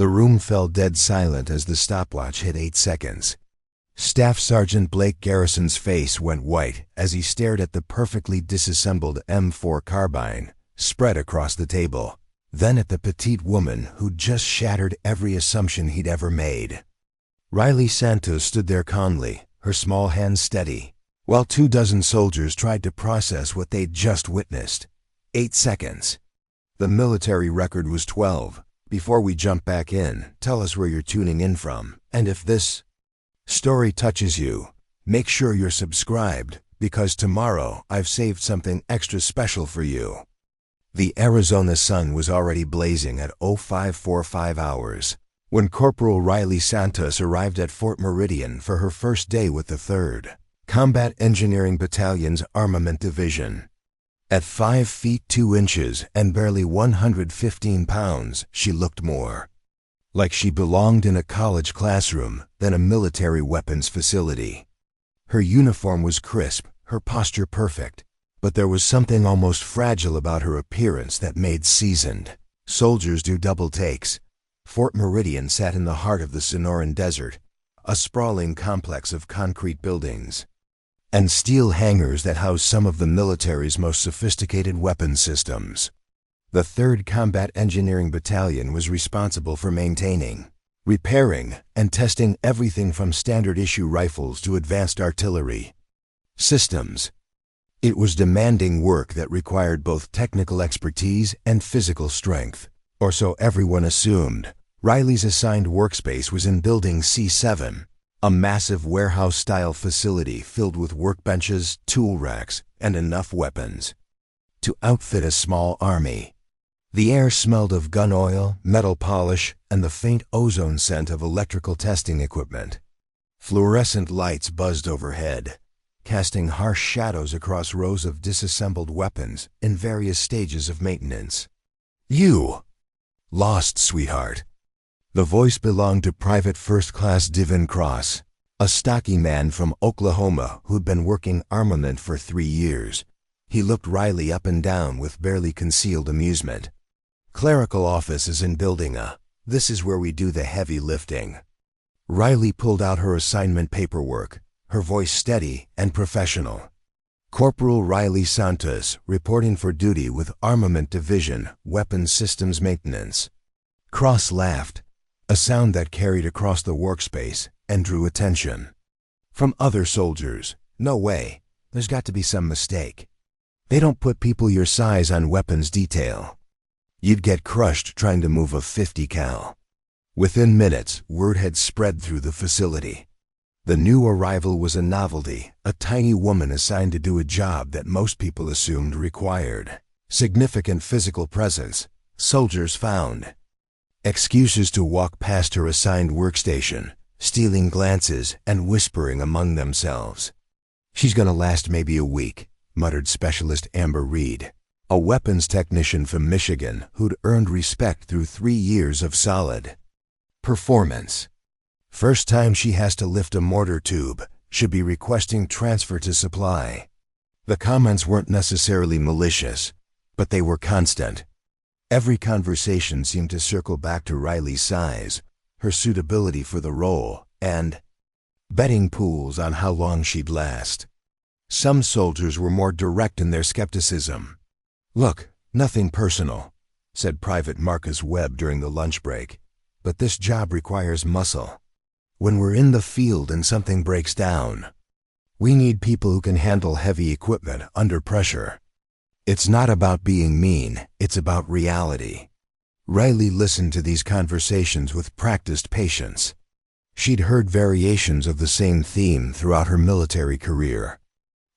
The room fell dead silent as the stopwatch hit 8 seconds. Staff Sergeant Blake Garrison's face went white as he stared at the perfectly disassembled M4 carbine spread across the table, then at the petite woman who'd just shattered every assumption he'd ever made. Riley Santos stood there calmly, her small hands steady, while 24 soldiers tried to process what they'd just witnessed. 8 seconds. The military record was 12. Before we jump back in, tell us where you're tuning in from, and if this story touches you, make sure you're subscribed, because tomorrow I've saved something extra special for you. The Arizona sun was already blazing at 0545 hours when Corporal Riley Santos arrived at Fort Meridian for her first day with the 3rd Combat Engineering Battalion's Armament Division. At 5 feet 2 inches and barely 115 pounds, she looked more like she belonged in a college classroom than a military weapons facility. Her uniform was crisp, her posture perfect, but there was something almost fragile about her appearance that made seasoned soldiers do double takes. Fort Meridian sat in the heart of the Sonoran Desert, a sprawling complex of concrete buildings and steel hangars that housed some of the military's most sophisticated weapons systems. The 3rd Combat Engineering Battalion was responsible for maintaining, repairing, and testing everything from standard-issue rifles to advanced artillery systems. It was demanding work that required both technical expertise and physical strength, or so everyone assumed. Riley's assigned workspace was in Building C7, a massive warehouse-style facility filled with workbenches, tool racks, and enough weapons to outfit a small army. The air smelled of gun oil, metal polish, and the faint ozone scent of electrical testing equipment. Fluorescent lights buzzed overhead, casting harsh shadows across rows of disassembled weapons in various stages of maintenance. "You lost, sweetheart." The voice belonged to Private First Class Divin Cross, a stocky man from Oklahoma who'd been working armament for 3 years. He looked Riley up and down with barely concealed amusement. "Clerical office is in Building A. This is where we do the heavy lifting." Riley pulled out her assignment paperwork, her voice steady and professional. "Corporal Riley Santos, reporting for duty with Armament Division, Weapons Systems Maintenance." Cross laughed, a sound that carried across the workspace and drew attention from other soldiers. "No way. There's got to be some mistake. They don't put people your size on weapons detail. You'd get crushed trying to move a 50 cal." Within minutes, word had spread through the facility. The new arrival was a novelty, a tiny woman assigned to do a job that most people assumed required significant physical presence. Soldiers found excuses to walk past her assigned workstation, stealing glances and whispering among themselves. "She's gonna last maybe a week," muttered Specialist Amber Reed, a weapons technician from Michigan who'd earned respect through 3 years of solid performance. "First time she has to lift a mortar tube, should be requesting transfer to supply." The comments weren't necessarily malicious, but they were constant. Every conversation seemed to circle back to Riley's size, her suitability for the role, and betting pools on how long she'd last. Some soldiers were more direct in their skepticism. "Look, nothing personal," said Private Marcus Webb during the lunch break, "but this job requires muscle. When we're in the field and something breaks down, we need people who can handle heavy equipment under pressure. It's not about being mean, it's about reality." Riley listened to these conversations with practiced patience. She'd heard variations of the same theme throughout her military career.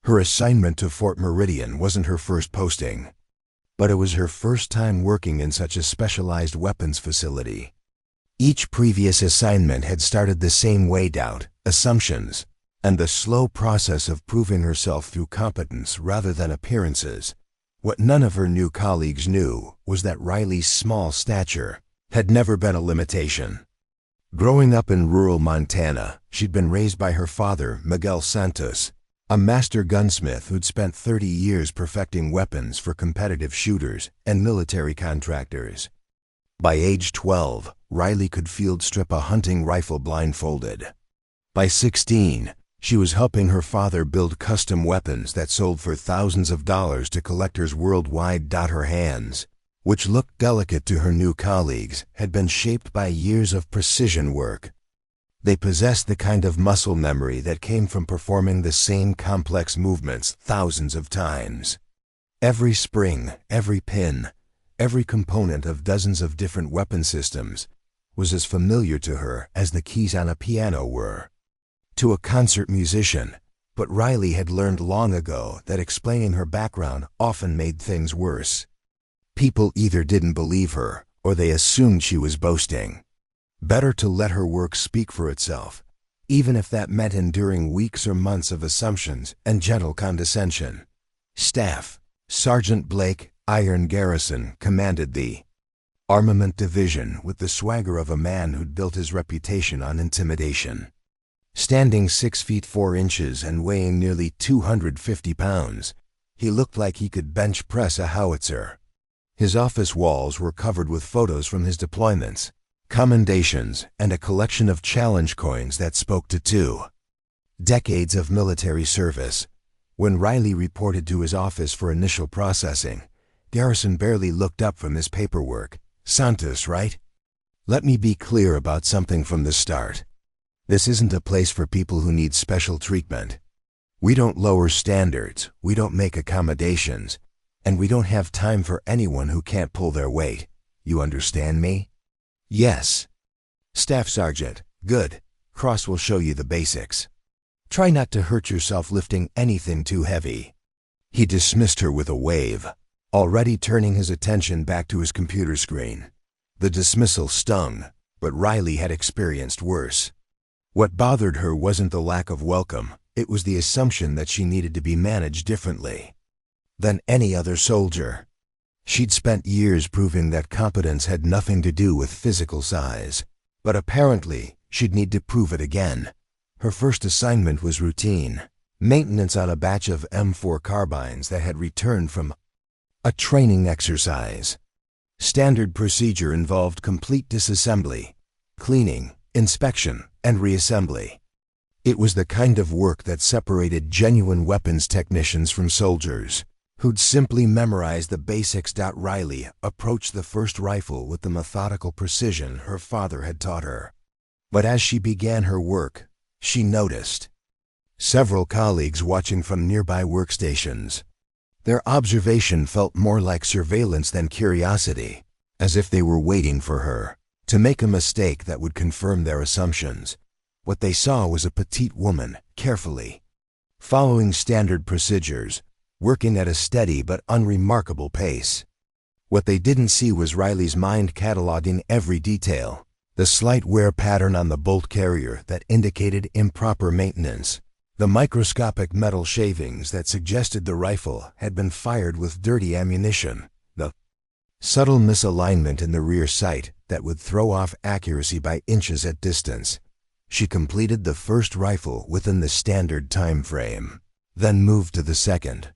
Her assignment to Fort Meridian wasn't her first posting, but it was her first time working in such a specialized weapons facility. Each previous assignment had started the same way: doubt, assumptions, and the slow process of proving herself through competence rather than appearances. What none of her new colleagues knew was that Riley's small stature had never been a limitation. Growing up in rural Montana, she'd been raised by her father, Miguel Santos, a master gunsmith who'd spent 30 years perfecting weapons for competitive shooters and military contractors. By age 12, Riley could field strip a hunting rifle blindfolded. By 16, she was helping her father build custom weapons that sold for thousands of dollars to collectors worldwide. Her hands, which looked delicate to her new colleagues, had been shaped by years of precision work. They possessed the kind of muscle memory that came from performing the same complex movements thousands of times. Every spring, every pin, every component of dozens of different weapon systems was as familiar to her as the keys on a piano were to a concert musician, but Riley had learned long ago that explaining her background often made things worse. People either didn't believe her, or they assumed she was boasting. Better to let her work speak for itself, even if that meant enduring weeks or months of assumptions and gentle condescension. Staff Sergeant Blake Garrison commanded the Armament Division with the swagger of a man who'd built his reputation on intimidation. Standing 6 feet 4 inches and weighing nearly 250 pounds, he looked like he could bench press a howitzer. His office walls were covered with photos from his deployments, commendations, and a collection of challenge coins that spoke to 2 decades of military service. When Riley reported to his office for initial processing, Garrison barely looked up from his paperwork. "Santos, right? Let me be clear about something from the start. This isn't a place for people who need special treatment. We don't lower standards, we don't make accommodations, and we don't have time for anyone who can't pull their weight. You understand me?" "Yes." "Staff Sergeant, good. Cross will show you the basics. Try not to hurt yourself lifting anything too heavy." He dismissed her with a wave, already turning his attention back to his computer screen. The dismissal stung, but Riley had experienced worse. What bothered her wasn't the lack of welcome, it was the assumption that she needed to be managed differently than any other soldier. She'd spent years proving that competence had nothing to do with physical size, but apparently she'd need to prove it again. Her first assignment was routine, maintenance on a batch of M4 carbines that had returned from a training exercise. Standard procedure involved complete disassembly, cleaning, inspection, and reassembly. It was the kind of work that separated genuine weapons technicians from soldiers who'd simply memorized the basics. Riley approached the first rifle with the methodical precision her father had taught her. But as she began her work, she noticed several colleagues watching from nearby workstations. Their observation felt more like surveillance than curiosity, as if they were waiting for her to make a mistake that would confirm their assumptions. What they saw was a petite woman, carefully following standard procedures, working at a steady but unremarkable pace. What they didn't see was Riley's mind cataloging every detail. The slight wear pattern on the bolt carrier that indicated improper maintenance, the microscopic metal shavings that suggested the rifle had been fired with dirty ammunition, the subtle misalignment in the rear sight that would throw off accuracy by inches at distance. She completed the first rifle within the standard time frame, then moved to the second.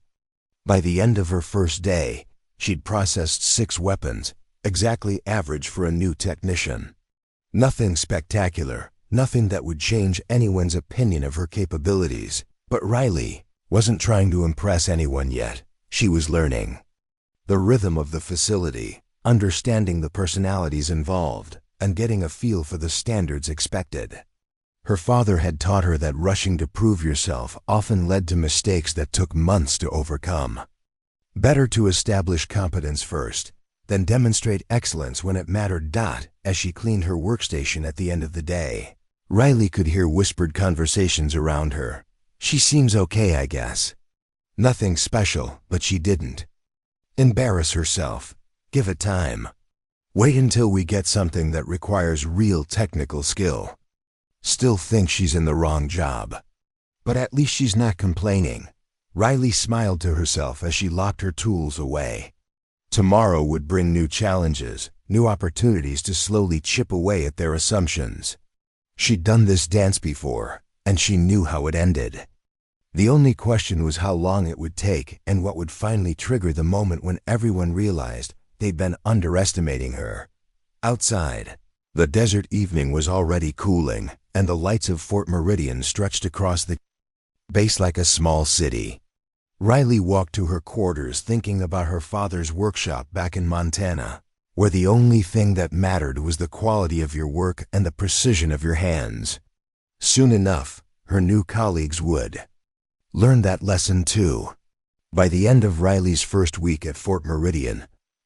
By the end of her first day, she'd processed 6 weapons, exactly average for a new technician. Nothing spectacular, nothing that would change anyone's opinion of her capabilities. But Riley wasn't trying to impress anyone yet. She was learning the rhythm of the facility, understanding the personalities involved, and getting a feel for the standards expected. Her father had taught her that rushing to prove yourself often led to mistakes that took months to overcome. Better to establish competence first, then demonstrate excellence when it mattered. As she cleaned her workstation at the end of the day, Riley could hear whispered conversations around her. "She seems okay, I guess. Nothing special," but she didn't embarrass herself. "Give it time. Wait until we get something that requires real technical skill." Still thinks she's in the wrong job. But at least she's not complaining. Riley smiled to herself as she locked her tools away. Tomorrow would bring new challenges, new opportunities to slowly chip away at their assumptions. She'd done this dance before, and she knew how it ended. The only question was how long it would take and what would finally trigger the moment when everyone realized they'd been underestimating her. Outside, the desert evening was already cooling, and the lights of Fort Meridian stretched across the base like a small city. Riley walked to her quarters thinking about her father's workshop back in Montana, where the only thing that mattered was the quality of your work and the precision of your hands. Soon enough, her new colleagues would learn that lesson too. By the end of Riley's first week at Fort Meridian,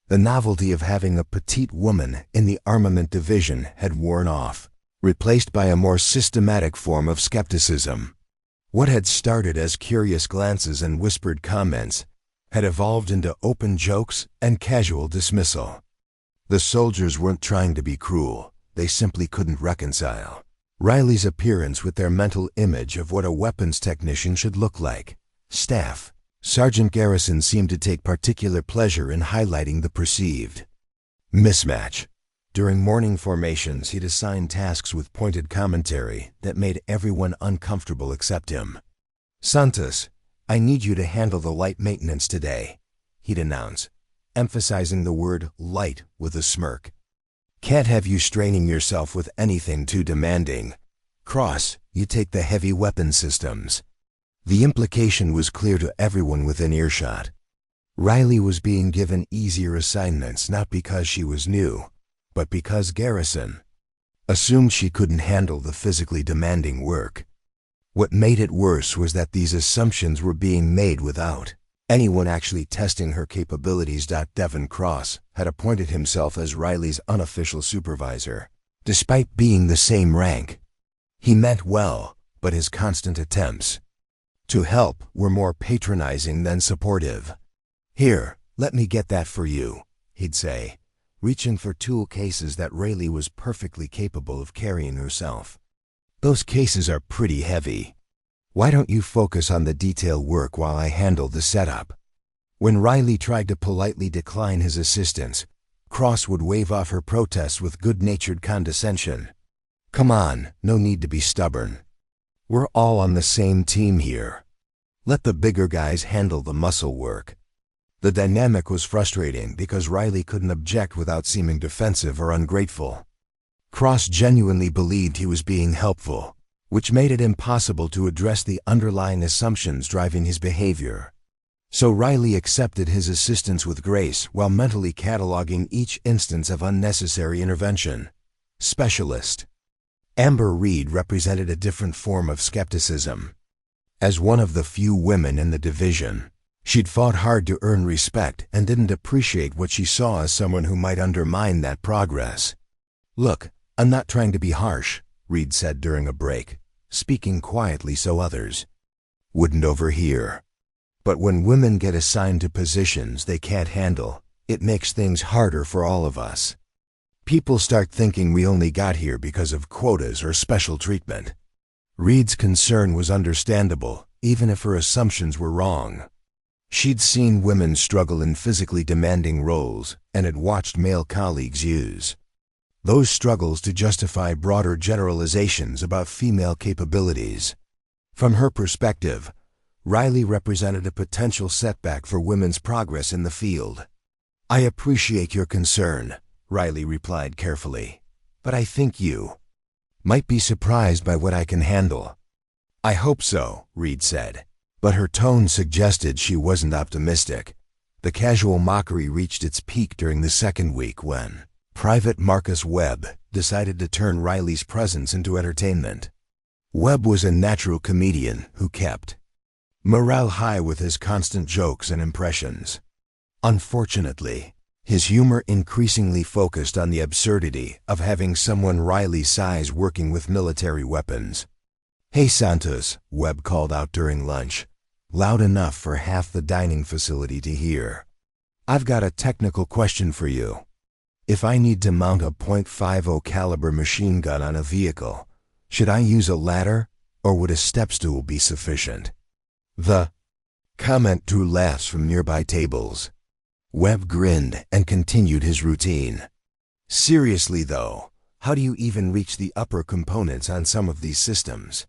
the novelty of having a petite woman in the Armament division had worn off, replaced by a more systematic form of skepticism. What had started as curious glances and whispered comments had evolved into open jokes and casual dismissal. The soldiers weren't trying to be cruel, they simply couldn't reconcile Riley's appearance with their mental image of what a weapons technician should look like. Staff Sergeant Garrison seemed to take particular pleasure in highlighting the perceived mismatch. During morning formations, he'd assign tasks with pointed commentary that made everyone uncomfortable except him. "Santos, I need you to handle the light maintenance today," he'd announce, emphasizing the word light with a smirk. "Can't have you straining yourself with anything too demanding. Cross, you take the heavy weapon systems." The implication was clear to everyone within earshot. Riley was being given easier assignments not because she was new, but because Garrison assumed she couldn't handle the physically demanding work. What made it worse was that these assumptions were being made without anyone actually testing her capabilities. Devon Cross had appointed himself as Riley's unofficial supervisor. Despite being the same rank, he meant well, but his constant attempts to help were more patronizing than supportive. "Here, let me get that for you," he'd say, reaching for tool cases that Riley was perfectly capable of carrying herself. "Those cases are pretty heavy. Why don't you focus on the detail work while I handle the setup?" When Riley tried to politely decline his assistance, Cross would wave off her protests with good-natured condescension. "Come on, no need to be stubborn. We're all on the same team here. Let the bigger guys handle the muscle work." The dynamic was frustrating because Riley couldn't object without seeming defensive or ungrateful. Cross genuinely believed he was being helpful, which made it impossible to address the underlying assumptions driving his behavior. So Riley accepted his assistance with grace while mentally cataloging each instance of unnecessary intervention. Specialist Amber Reed represented a different form of skepticism. As one of the few women in the division, she'd fought hard to earn respect and didn't appreciate what she saw as someone who might undermine that progress. "Look, I'm not trying to be harsh," Reed said during a break, speaking quietly so others wouldn't overhear. "But when women get assigned to positions they can't handle, it makes things harder for all of us. People start thinking we only got here because of quotas or special treatment." Reed's concern was understandable, even if her assumptions were wrong. She'd seen women struggle in physically demanding roles and had watched male colleagues use those struggles to justify broader generalizations about female capabilities. From her perspective, Riley represented a potential setback for women's progress in the field. "I appreciate your concern," Riley replied carefully, "but I think you might be surprised by what I can handle." "I hope so," Reed said, but her tone suggested she wasn't optimistic. The casual mockery reached its peak during the second week when Private Marcus Webb decided to turn Riley's presence into entertainment. Webb was a natural comedian who kept morale high with his constant jokes and impressions. Unfortunately, his humor increasingly focused on the absurdity of having someone Riley's size working with military weapons. "Hey Santos," Webb called out during lunch, loud enough for half the dining facility to hear. "I've got a technical question for you. If I need to mount a .50 caliber machine gun on a vehicle, should I use a ladder or would a step stool be sufficient?" The comment drew laughs from nearby tables. Webb grinned and continued his routine. "Seriously though, how do you even reach the upper components on some of these systems?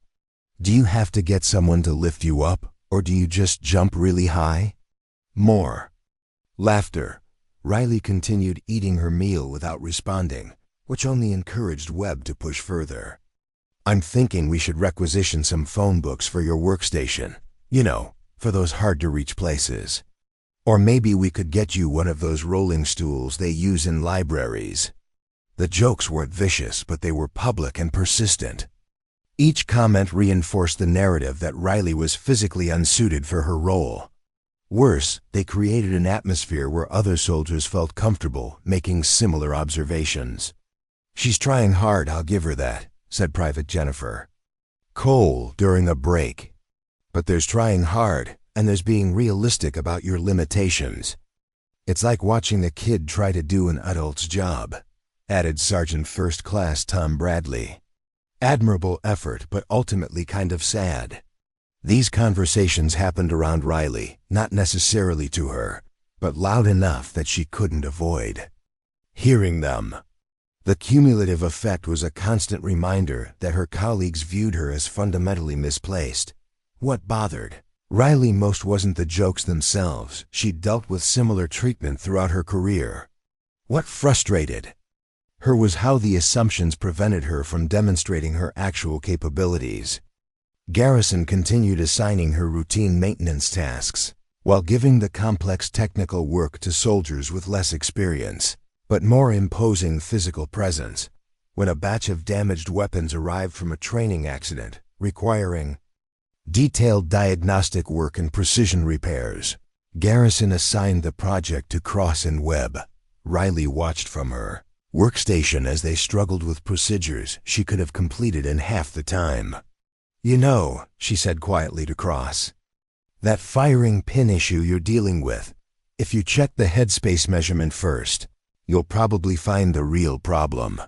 Do you have to get someone to lift you up, or do you just jump really high?" More laughter. Riley continued eating her meal without responding, which only encouraged Webb to push further. "I'm thinking we should requisition some phone books for your workstation. You know, for those hard-to-reach places. Or maybe we could get you one of those rolling stools they use in libraries." The jokes weren't vicious, but they were public and persistent. Each comment reinforced the narrative that Riley was physically unsuited for her role. Worse, they created an atmosphere where other soldiers felt comfortable making similar observations. "She's trying hard, I'll give her that," said Private Jennifer Cole during a break. "But there's trying hard, and there's being realistic about your limitations. It's like watching the kid try to do an adult's job," added Sergeant First Class Tom Bradley. "Admirable effort, but ultimately kind of sad." These conversations happened around Riley, not necessarily to her, but loud enough that she couldn't avoid hearing them. The cumulative effect was a constant reminder that her colleagues viewed her as fundamentally misplaced. What bothered Riley most wasn't the jokes themselves. She'd dealt with similar treatment throughout her career. What frustrated her was how the assumptions prevented her from demonstrating her actual capabilities. Garrison continued assigning her routine maintenance tasks, while giving the complex technical work to soldiers with less experience, but more imposing physical presence. When a batch of damaged weapons arrived from a training accident, requiring detailed diagnostic work and precision repairs, Garrison assigned the project to Cross and Webb. Riley watched from her workstation as they struggled with procedures she could have completed in half the time. "You know," she said quietly to Cross, "that firing pin issue you're dealing with, if you check the headspace measurement first, you'll probably find the real problem."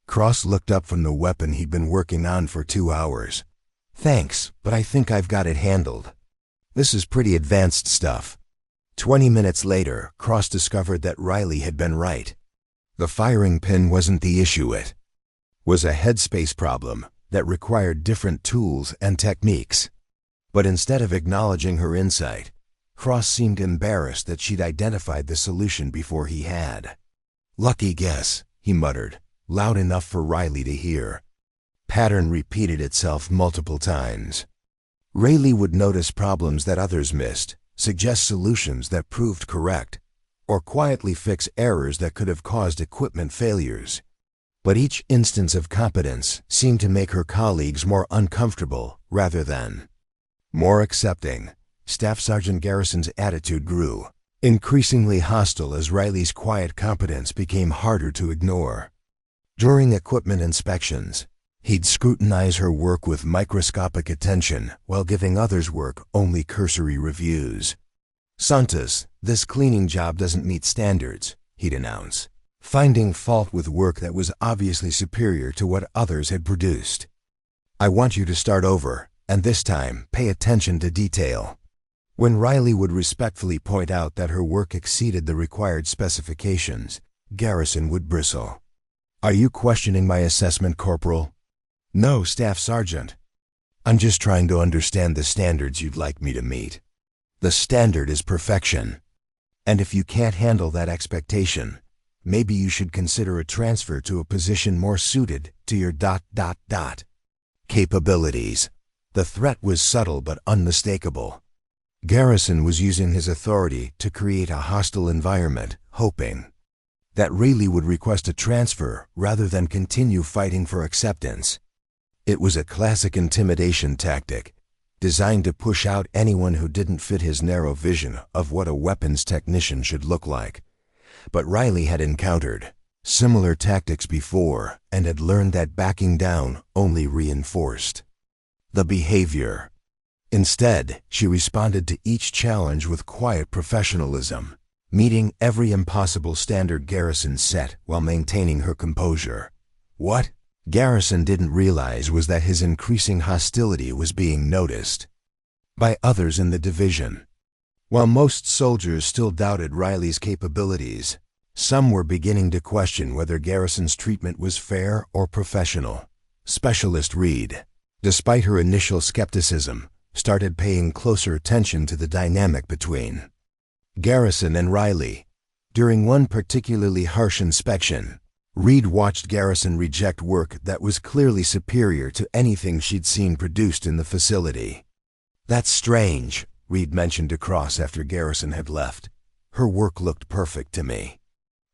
Cross looked up from the weapon he'd been working on for 2 hours. "Thanks, but I think I've got it handled. This is pretty advanced stuff." 20 minutes later, Cross discovered that Riley had been right. The firing pin wasn't the issue. It was a headspace problem that required different tools and techniques. But instead of acknowledging her insight, Cross seemed embarrassed that she'd identified the solution before he had. "Lucky guess," he muttered, loud enough for Riley to hear. Pattern repeated itself multiple times. Riley would notice problems that others missed, suggest solutions that proved correct, or quietly fix errors that could have caused equipment failures. But each instance of competence seemed to make her colleagues more uncomfortable rather than more accepting. Staff Sergeant Garrison's attitude grew, increasingly hostile as Riley's quiet competence became harder to ignore. During equipment inspections, he'd scrutinize her work with microscopic attention while giving others' work only cursory reviews. "Santos, this cleaning job doesn't meet standards," he'd announce, finding fault with work that was obviously superior to what others had produced. "I want you to start over, and this time pay attention to detail." When Riley would respectfully point out that her work exceeded the required specifications, Garrison would bristle. "Are you questioning my assessment, Corporal?" "No, Staff Sergeant. I'm just trying to understand the standards you'd like me to meet. The standard is perfection. And if you can't handle that expectation, maybe you should consider a transfer to a position more suited to your ... capabilities." The threat was subtle but unmistakable. Garrison was using his authority to create a hostile environment, hoping that Riley would request a transfer rather than continue fighting for acceptance. It was a classic intimidation tactic, designed to push out anyone who didn't fit his narrow vision of what a weapons technician should look like. But Riley had encountered similar tactics before and had learned that backing down only reinforced the behavior. Instead, she responded to each challenge with quiet professionalism, meeting every impossible standard Garrison set while maintaining her composure. What Garrison didn't realize was that his increasing hostility was being noticed by others in the division. While most soldiers still doubted Riley's capabilities, some were beginning to question whether Garrison's treatment was fair or professional. Specialist Reed, despite her initial skepticism, started paying closer attention to the dynamic between Garrison and Riley. During one particularly harsh inspection, Reed watched Garrison reject work that was clearly superior to anything she'd seen produced in the facility. "That's strange," Reed mentioned to Cross after Garrison had left. "Her work looked perfect to me."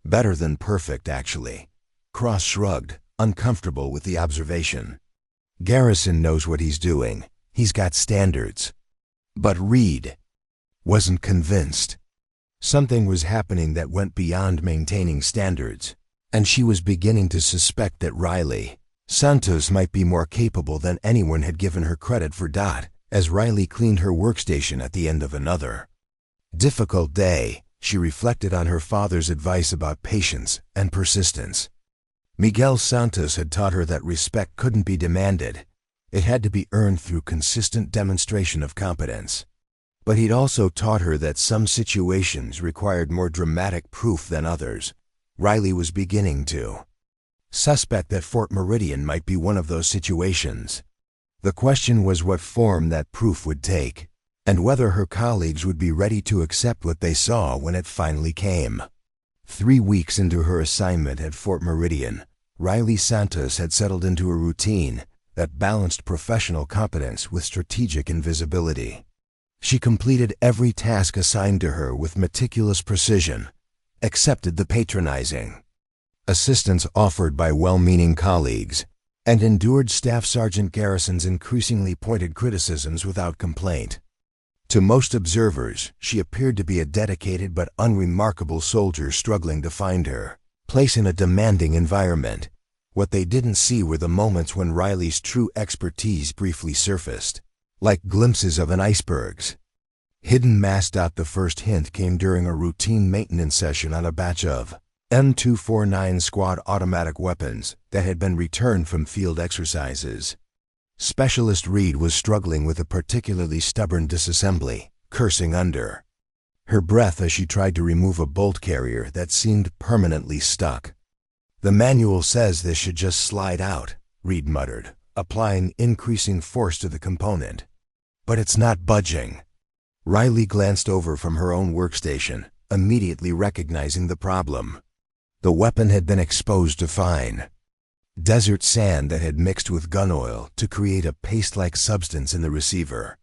"Better than perfect, actually." Cross shrugged, uncomfortable with the observation. "Garrison knows what he's doing. He's got standards." But Reed wasn't convinced. Something was happening that went beyond maintaining standards, and she was beginning to suspect that Riley Santos might be more capable than anyone had given her credit for. As Riley cleaned her workstation at the end of another difficult day, she reflected on her father's advice about patience and persistence. Miguel Santos had taught her that respect couldn't be demanded. It had to be earned through consistent demonstration of competence. But he'd also taught her that some situations required more dramatic proof than others. Riley was beginning to suspect that Fort Meridian might be one of those situations. The question was what form that proof would take, and whether her colleagues would be ready to accept what they saw when it finally came. 3 weeks into her assignment at Fort Meridian, Riley Santos had settled into a routine that balanced professional competence with strategic invisibility. She completed every task assigned to her with meticulous precision, accepted the patronizing assistance offered by well-meaning colleagues, and endured Staff Sergeant Garrison's increasingly pointed criticisms without complaint. To most observers, she appeared to be a dedicated but unremarkable soldier struggling to find her place in a demanding environment. What they didn't see were the moments when Riley's true expertise briefly surfaced, like glimpses of an iceberg's hidden mass. The first hint came during a routine maintenance session on a batch of M249 squad automatic weapons that had been returned from field exercises. Specialist Reed was struggling with a particularly stubborn disassembly, cursing under her breath as she tried to remove a bolt carrier that seemed permanently stuck. "The manual says this should just slide out," Reed muttered, applying increasing force to the component. "But it's not budging." Riley glanced over from her own workstation, immediately recognizing the problem. The weapon had been exposed to fine desert sand that had mixed with gun oil to create a paste-like substance in the receiver.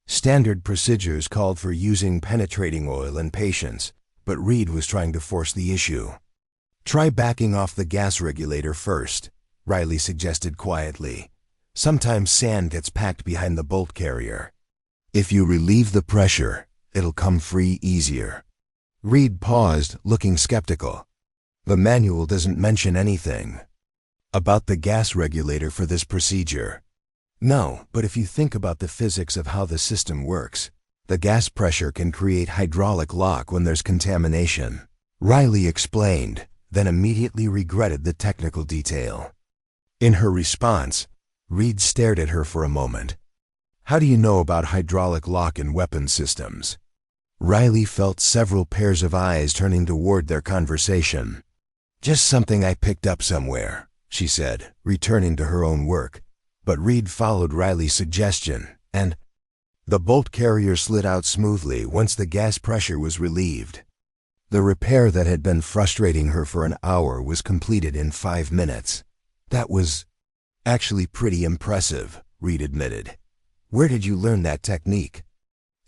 Standard procedures called for using penetrating oil and patience, but Reed was trying to force the issue. "Try backing off the gas regulator first," Riley suggested quietly. "Sometimes sand gets packed behind the bolt carrier. If you relieve the pressure, it'll come free easier." Reed paused, looking skeptical. "The manual doesn't mention anything about the gas regulator for this procedure." "No, but if you think about the physics of how the system works, the gas pressure can create hydraulic lock when there's contamination," Riley explained, then immediately regretted the technical detail. In her response, Reed stared at her for a moment. "How do you know about hydraulic lock in weapon systems?" Riley felt several pairs of eyes turning toward their conversation. "Just something I picked up somewhere," she said, returning to her own work. But Reed followed Riley's suggestion, and the bolt carrier slid out smoothly once the gas pressure was relieved. The repair that had been frustrating her for an hour was completed in 5 minutes. "That was actually pretty impressive," Reed admitted. "Where did you learn that technique?"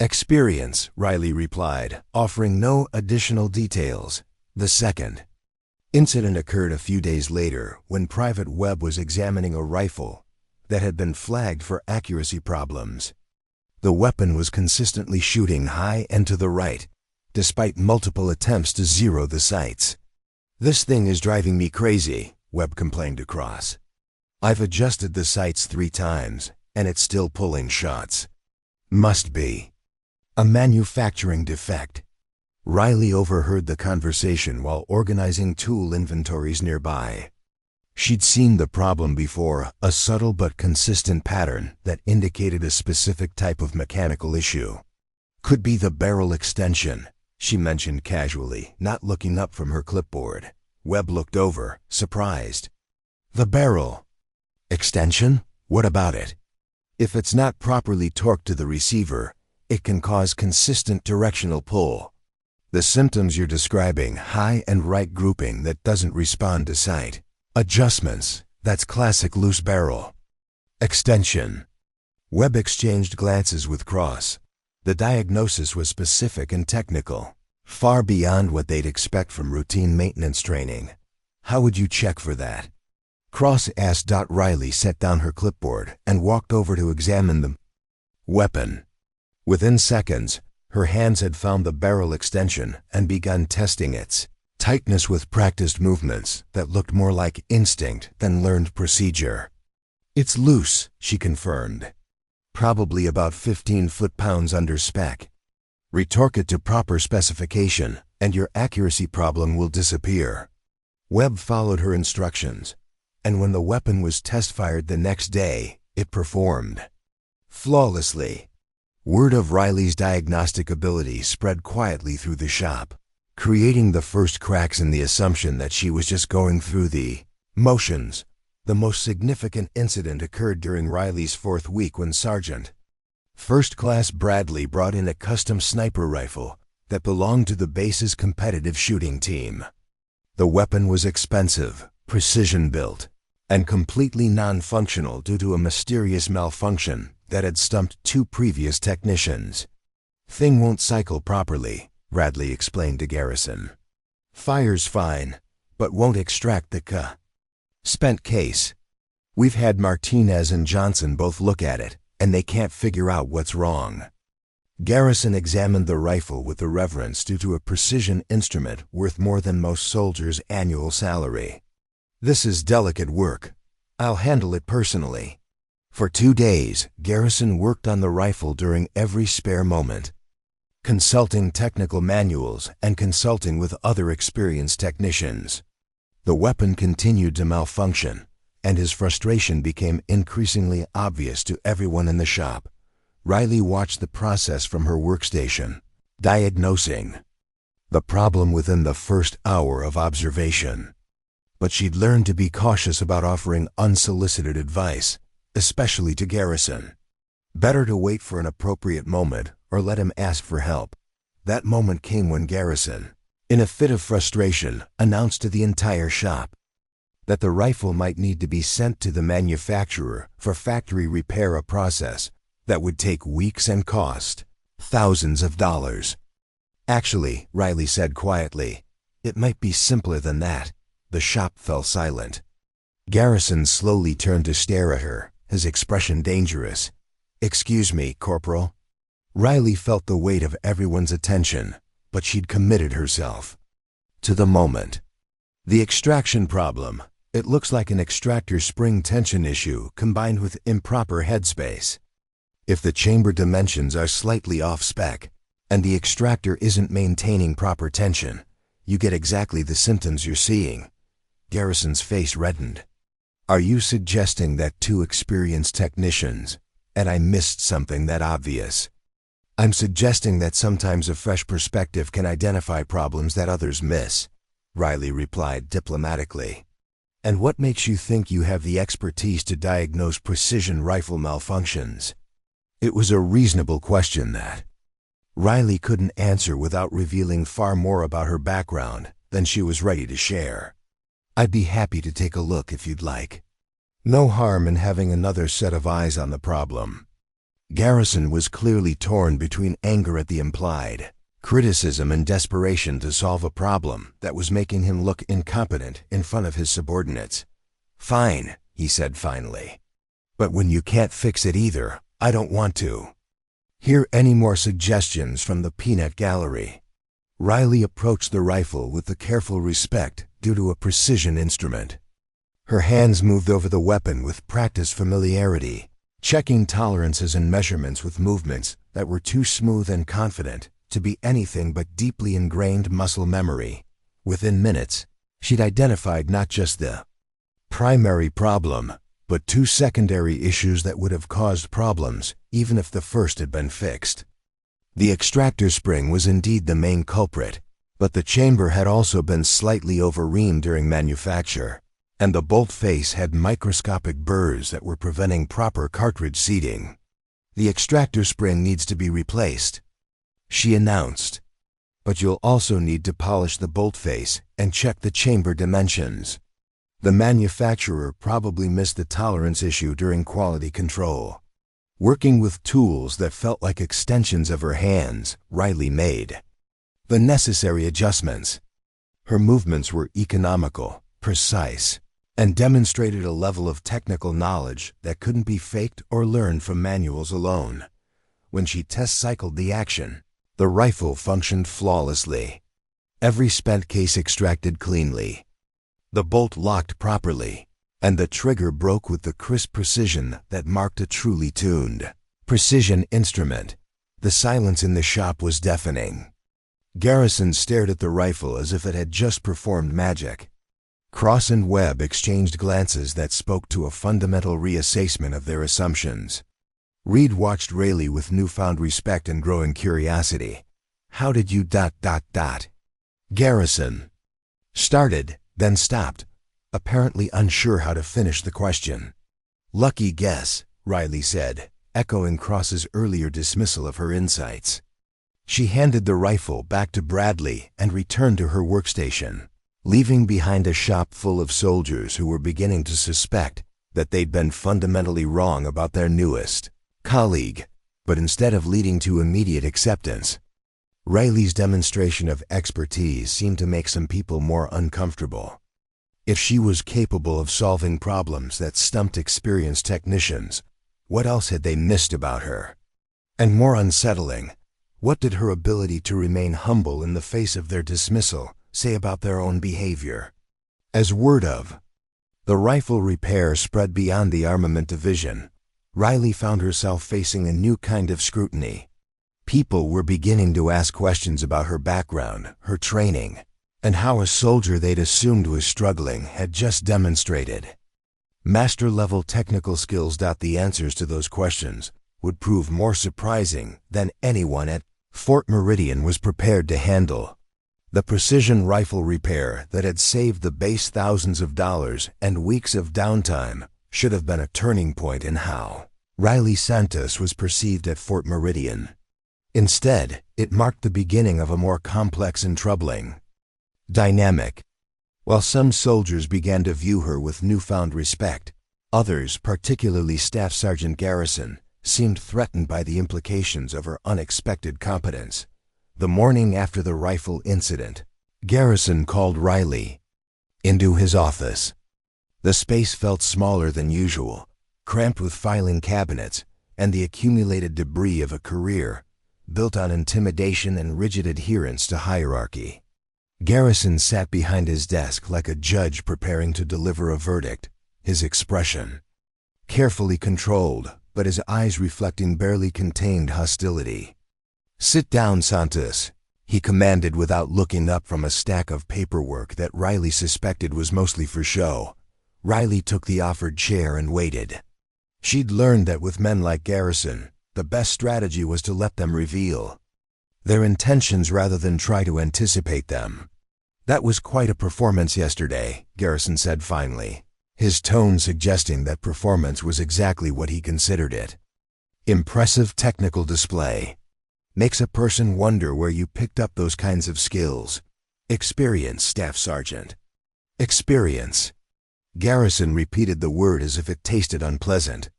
"Experience," Riley replied, offering no additional details. The second incident occurred a few days later when Private Webb was examining a rifle that had been flagged for accuracy problems. The weapon was consistently shooting high and to the right, despite multiple attempts to zero the sights. "This thing is driving me crazy," Webb complained to Cross. "I've adjusted the sights 3 times, and it's still pulling shots. Must be a manufacturing defect." Riley overheard the conversation while organizing tool inventories nearby. She'd seen the problem before, a subtle but consistent pattern that indicated a specific type of mechanical issue. "Could be the barrel extension," she mentioned casually, not looking up from her clipboard. Webb looked over, surprised. "The barrel extension? What about it?" "If it's not properly torqued to the receiver, it can cause consistent directional pull. The symptoms you're describing: high and right grouping that doesn't respond to sight. Adjustments, that's classic loose barrel. Extension. Webb exchanged glances with Cross. The diagnosis was specific and technical, far beyond what they'd expect from routine maintenance training. How would you check for that? Cross asked. Riley set down her clipboard and walked over to examine the weapon. Within seconds, her hands had found the barrel extension and begun testing its tightness with practiced movements that looked more like instinct than learned procedure. "It's loose," she confirmed. "Probably about 15 foot-pounds under spec. Retorque it to proper specification, and your accuracy problem will disappear." Webb followed her instructions, and when the weapon was test-fired the next day, it performed flawlessly. Word of Riley's diagnostic ability spread quietly through the shop, creating the first cracks in the assumption that she was just going through the motions. The most significant incident occurred during Riley's 4th week when Sergeant First Class Bradley brought in a custom sniper rifle that belonged to the base's competitive shooting team. The weapon was expensive, precision-built, and completely non-functional due to a mysterious malfunction that had stumped 2 previous technicians. "Thing won't cycle properly," Bradley explained to Garrison. "Fires fine, but won't extract the spent case. We've had Martinez and Johnson both look at it, and they can't figure out what's wrong." Garrison examined the rifle with a reverence due to a precision instrument worth more than most soldiers' annual salary. "This is delicate work. I'll handle it personally." For 2 days, Garrison worked on the rifle during every spare moment, consulting technical manuals and consulting with other experienced technicians. The weapon continued to malfunction, and his frustration became increasingly obvious to everyone in the shop. Riley watched the process from her workstation, diagnosing the problem within the first hour of observation. But she'd learned to be cautious about offering unsolicited advice, especially to Garrison. Better to wait for an appropriate moment or let him ask for help. That moment came when Garrison, in a fit of frustration, announced to the entire shop that the rifle might need to be sent to the manufacturer for factory repair, a process that would take weeks and cost thousands of dollars. "Actually," Riley said quietly, "it might be simpler than that." The shop fell silent. Garrison slowly turned to stare at her, his expression dangerous. "Excuse me, Corporal." Riley felt the weight of everyone's attention, but she'd committed herself to the moment. "The extraction problem. It looks like an extractor spring tension issue combined with improper headspace. If the chamber dimensions are slightly off spec, and the extractor isn't maintaining proper tension, you get exactly the symptoms you're seeing." Garrison's face reddened. "Are you suggesting that 2 experienced technicians, and I missed something that obvious?" "I'm suggesting that sometimes a fresh perspective can identify problems that others miss," Riley replied diplomatically. "And what makes you think you have the expertise to diagnose precision rifle malfunctions?" It was a reasonable question that Riley couldn't answer without revealing far more about her background than she was ready to share. "I'd be happy to take a look if you'd like. No harm in having another set of eyes on the problem." Garrison was clearly torn between anger at the implied criticism and desperation to solve a problem that was making him look incompetent in front of his subordinates. "Fine," he said finally. "But when you can't fix it either, I don't want to hear any more suggestions from the peanut gallery." Riley approached the rifle with the careful respect due to a precision instrument. Her hands moved over the weapon with practiced familiarity, checking tolerances and measurements with movements that were too smooth and confident to be anything but deeply ingrained muscle memory. Within minutes, she'd identified not just the primary problem, but 2 secondary issues that would have caused problems even if the first had been fixed. The extractor spring was indeed the main culprit, but the chamber had also been slightly over-reamed during manufacture, and the bolt face had microscopic burrs that were preventing proper cartridge seating. "The extractor spring needs to be replaced," she announced. But you'll also need to polish the bolt face and check the chamber dimensions. The manufacturer probably missed the tolerance issue during quality control. Working with tools that felt like extensions of her hands, Riley made the necessary adjustments. Her movements were economical, precise, and demonstrated a level of technical knowledge that couldn't be faked or learned from manuals alone. When she test-cycled the action, the rifle functioned flawlessly. Every spent case extracted cleanly. The bolt locked properly, and the trigger broke with the crisp precision that marked a truly tuned precision instrument. The silence in the shop was deafening. Garrison stared at the rifle as if it had just performed magic. Cross and Webb exchanged glances that spoke to a fundamental reassessment of their assumptions. Reed watched Rayleigh with newfound respect and growing curiosity. "How did you ... Garrison started, then stopped, apparently unsure how to finish the question. "Lucky guess," Riley said, echoing Cross's earlier dismissal of her insights. She handed the rifle back to Bradley and returned to her workstation, leaving behind a shop full of soldiers who were beginning to suspect that they'd been fundamentally wrong about their newest colleague. But instead of leading to immediate acceptance, Riley's demonstration of expertise seemed to make some people more uncomfortable. If she was capable of solving problems that stumped experienced technicians, what else had they missed about her? And more unsettling, what did her ability to remain humble in the face of their dismissal say about their own behavior? As word of the rifle repair spread beyond the armament division, Riley found herself facing a new kind of scrutiny. People were beginning to ask questions about her background, her training, and how a soldier they'd assumed was struggling had just demonstrated master-level technical skills. The answers to those questions would prove more surprising than anyone at Fort Meridian was prepared to handle. The precision rifle repair that had saved the base thousands of dollars and weeks of downtime should have been a turning point in how Riley Santos was perceived at Fort Meridian. Instead, it marked the beginning of a more complex and troubling dynamic. While some soldiers began to view her with newfound respect, others, particularly Staff Sergeant Garrison, seemed threatened by the implications of her unexpected competence. The morning after the rifle incident, Garrison called Riley into his office. The space felt smaller than usual, cramped with filing cabinets and the accumulated debris of a career built on intimidation and rigid adherence to hierarchy. Garrison sat behind his desk like a judge preparing to deliver a verdict, his expression carefully controlled, but his eyes reflecting barely contained hostility. "Sit down, Santos," he commanded without looking up from a stack of paperwork that Riley suspected was mostly for show. Riley took the offered chair and waited. She'd learned that with men like Garrison, the best strategy was to let them reveal their intentions rather than try to anticipate them. "That was quite a performance yesterday," Garrison said finally, his tone suggesting that performance was exactly what he considered it. "Impressive technical display. Makes a person wonder where you picked up those kinds of skills." "Experience, Staff Sergeant." "Experience." Garrison repeated the word as if it tasted unpleasant.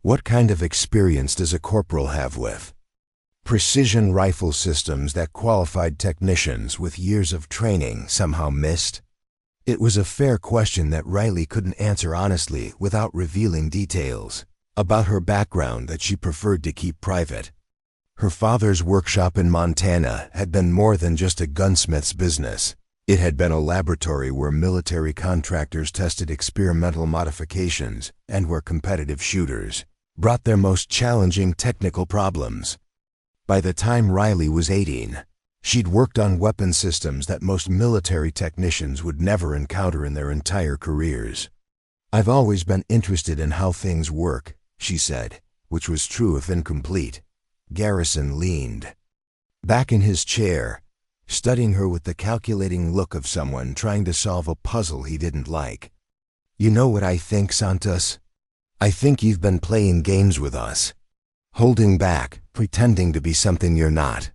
"What kind of experience does a corporal have with precision rifle systems that qualified technicians with years of training somehow missed?" It was a fair question that Riley couldn't answer honestly without revealing details about her background that she preferred to keep private. Her father's workshop in Montana had been more than just a gunsmith's business. It had been a laboratory where military contractors tested experimental modifications and where competitive shooters brought their most challenging technical problems. By the time Riley was 18, she'd worked on weapon systems that most military technicians would never encounter in their entire careers. "I've always been interested in how things work," she said, which was true if incomplete. Garrison leaned back in his chair, studying her with the calculating look of someone trying to solve a puzzle he didn't like. "You know what I think, Santos? I think you've been playing games with us. Holding back, pretending to be something you're not.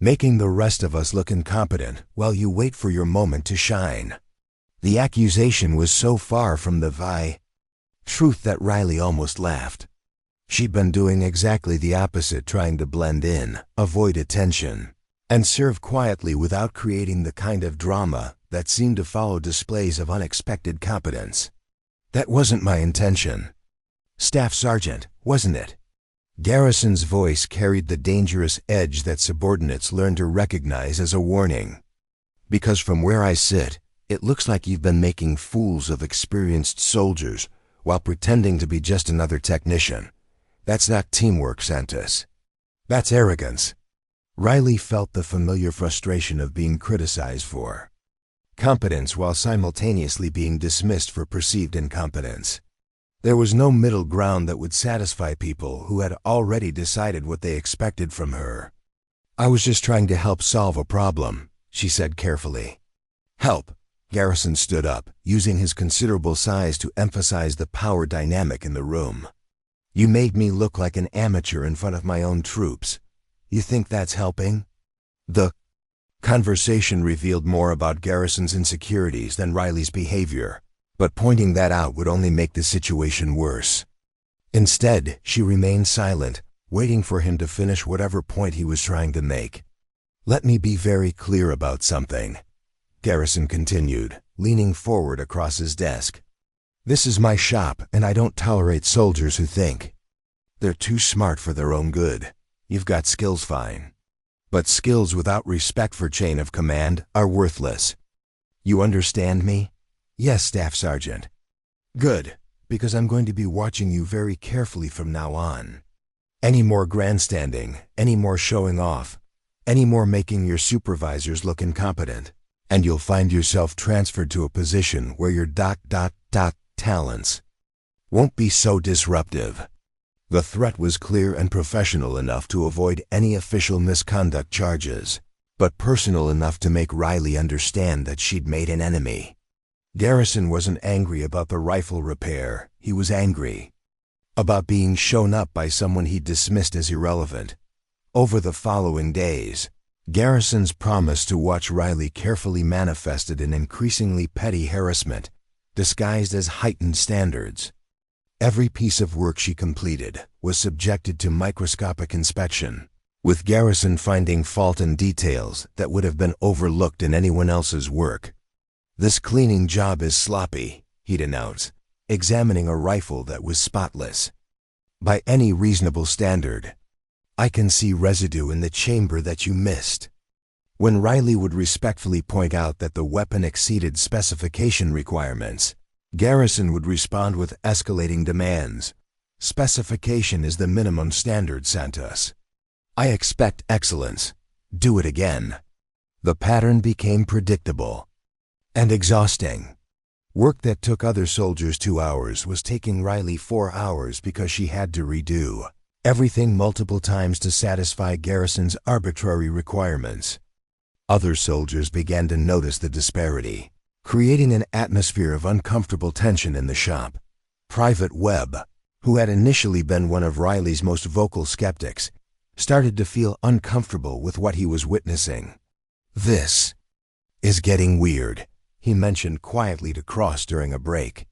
making the rest of us look incompetent while you wait for your moment to shine. The accusation was so far from the truth that Riley almost laughed. She'd been doing exactly the opposite, trying to blend in, avoid attention, and serve quietly without creating the kind of drama that seemed to follow displays of unexpected competence. That wasn't my intention. Staff Sergeant, wasn't it? Garrison's voice carried the dangerous edge that subordinates learn to recognize as a warning. Because from where I sit, it looks like you've been making fools of experienced soldiers while pretending to be just another technician. That's not teamwork, Santos. That's arrogance. Riley felt the familiar frustration of being criticized for competence while simultaneously being dismissed for perceived incompetence. There was no middle ground that would satisfy people who had already decided what they expected from her. I was just trying to help solve a problem, she said carefully. Help. Garrison stood up, using his considerable size to emphasize the power dynamic in the room. You made me look like an amateur in front of my own troops. You think that's helping? The conversation revealed more about Garrison's insecurities than Riley's behavior, but pointing that out would only make the situation worse. Instead, she remained silent, waiting for him to finish whatever point he was trying to make. Let me be very clear about something, Garrison continued, leaning forward across his desk. This is my shop, and I don't tolerate soldiers who think they're too smart for their own good. You've got skills, fine. But skills without respect for chain of command are worthless. You understand me? Yes, Staff Sergeant. Good, because I'm going to be watching you very carefully from now on. Any more grandstanding, any more showing off, any more making your supervisors look incompetent, and you'll find yourself transferred to a position where your talents won't be so disruptive. The threat was clear and professional enough to avoid any official misconduct charges, but personal enough to make Riley understand that she'd made an enemy. Garrison wasn't angry about the rifle repair, he was angry about being shown up by someone he dismissed as irrelevant. Over the following days, Garrison's promise to watch Riley carefully manifested in increasingly petty harassment, disguised as heightened standards. Every piece of work she completed was subjected to microscopic inspection, with Garrison finding fault in details that would have been overlooked in anyone else's work. This cleaning job is sloppy, he'd announce, examining a rifle that was spotless. By any reasonable standard, I can see residue in the chamber that you missed. When Riley would respectfully point out that the weapon exceeded specification requirements, Garrison would respond with escalating demands. Specification is the minimum standard, Santos. I expect excellence. Do it again. The pattern became predictable and exhausting. Work that took other soldiers 2 hours was taking Riley 4 hours because she had to redo everything multiple times to satisfy Garrison's arbitrary requirements. Other soldiers began to notice the disparity, creating an atmosphere of uncomfortable tension in the shop. Private Webb, who had initially been one of Riley's most vocal skeptics, started to feel uncomfortable with what he was witnessing. This is getting weird, he mentioned quietly to Cross during a break.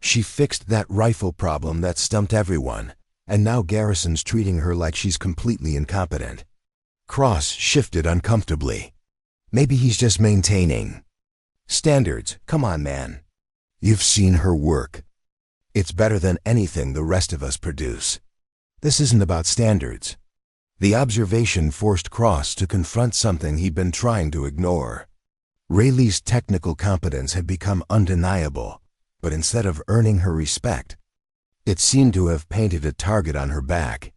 She fixed that rifle problem that stumped everyone, and now Garrison's treating her like she's completely incompetent. Cross shifted uncomfortably. Maybe he's just maintaining standards. Come on, man. You've seen her work. It's better than anything the rest of us produce. This isn't about standards. The observation forced Cross to confront something he'd been trying to ignore. Riley's technical competence had become undeniable, but instead of earning her respect, it seemed to have painted a target on her back.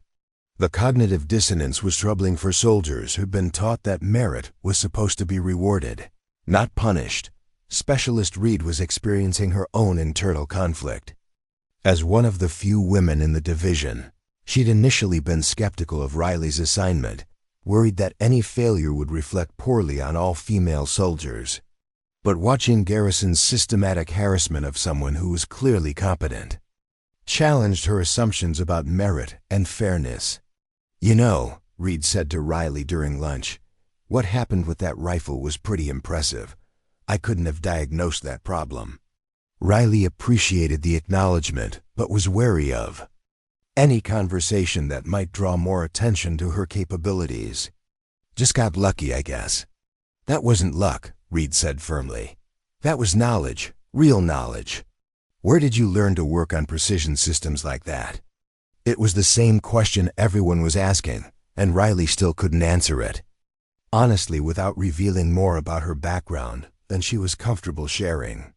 The cognitive dissonance was troubling for soldiers who'd been taught that merit was supposed to be rewarded, not punished. Specialist Reed was experiencing her own internal conflict. As one of the few women in the division, she'd initially been skeptical of Riley's assignment, worried that any failure would reflect poorly on all female soldiers. But watching Garrison's systematic harassment of someone who was clearly competent challenged her assumptions about merit and fairness. You know, Reed said to Riley during lunch, What happened with that rifle was pretty impressive. I couldn't have diagnosed that problem. Riley appreciated the acknowledgement, but was wary of any conversation that might draw more attention to her capabilities. Just got lucky, I guess. That wasn't luck, Reed said firmly. That was knowledge, real knowledge. Where did you learn to work on precision systems like that? It was the same question everyone was asking, and Riley still couldn't answer it. Honestly, without revealing more about her background than she was comfortable sharing.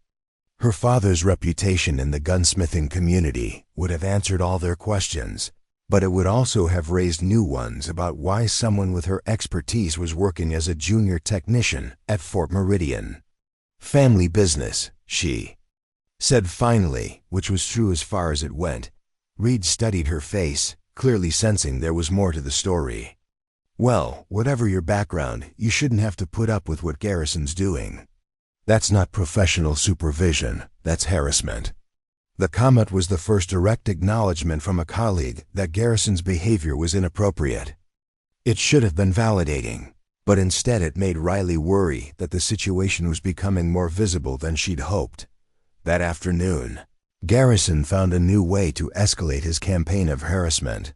Her father's reputation in the gunsmithing community would have answered all their questions, but it would also have raised new ones about why someone with her expertise was working as a junior technician at Fort Meridian. Family business, she said finally, which was true as far as it went. Reed studied her face, clearly sensing there was more to the story. Well, whatever your background, you shouldn't have to put up with what Garrison's doing. That's not professional supervision, that's harassment. The comment was the first direct acknowledgement from a colleague that Garrison's behavior was inappropriate. It should have been validating, but instead it made Riley worry that the situation was becoming more visible than she'd hoped. That afternoon, Garrison found a new way to escalate his campaign of harassment.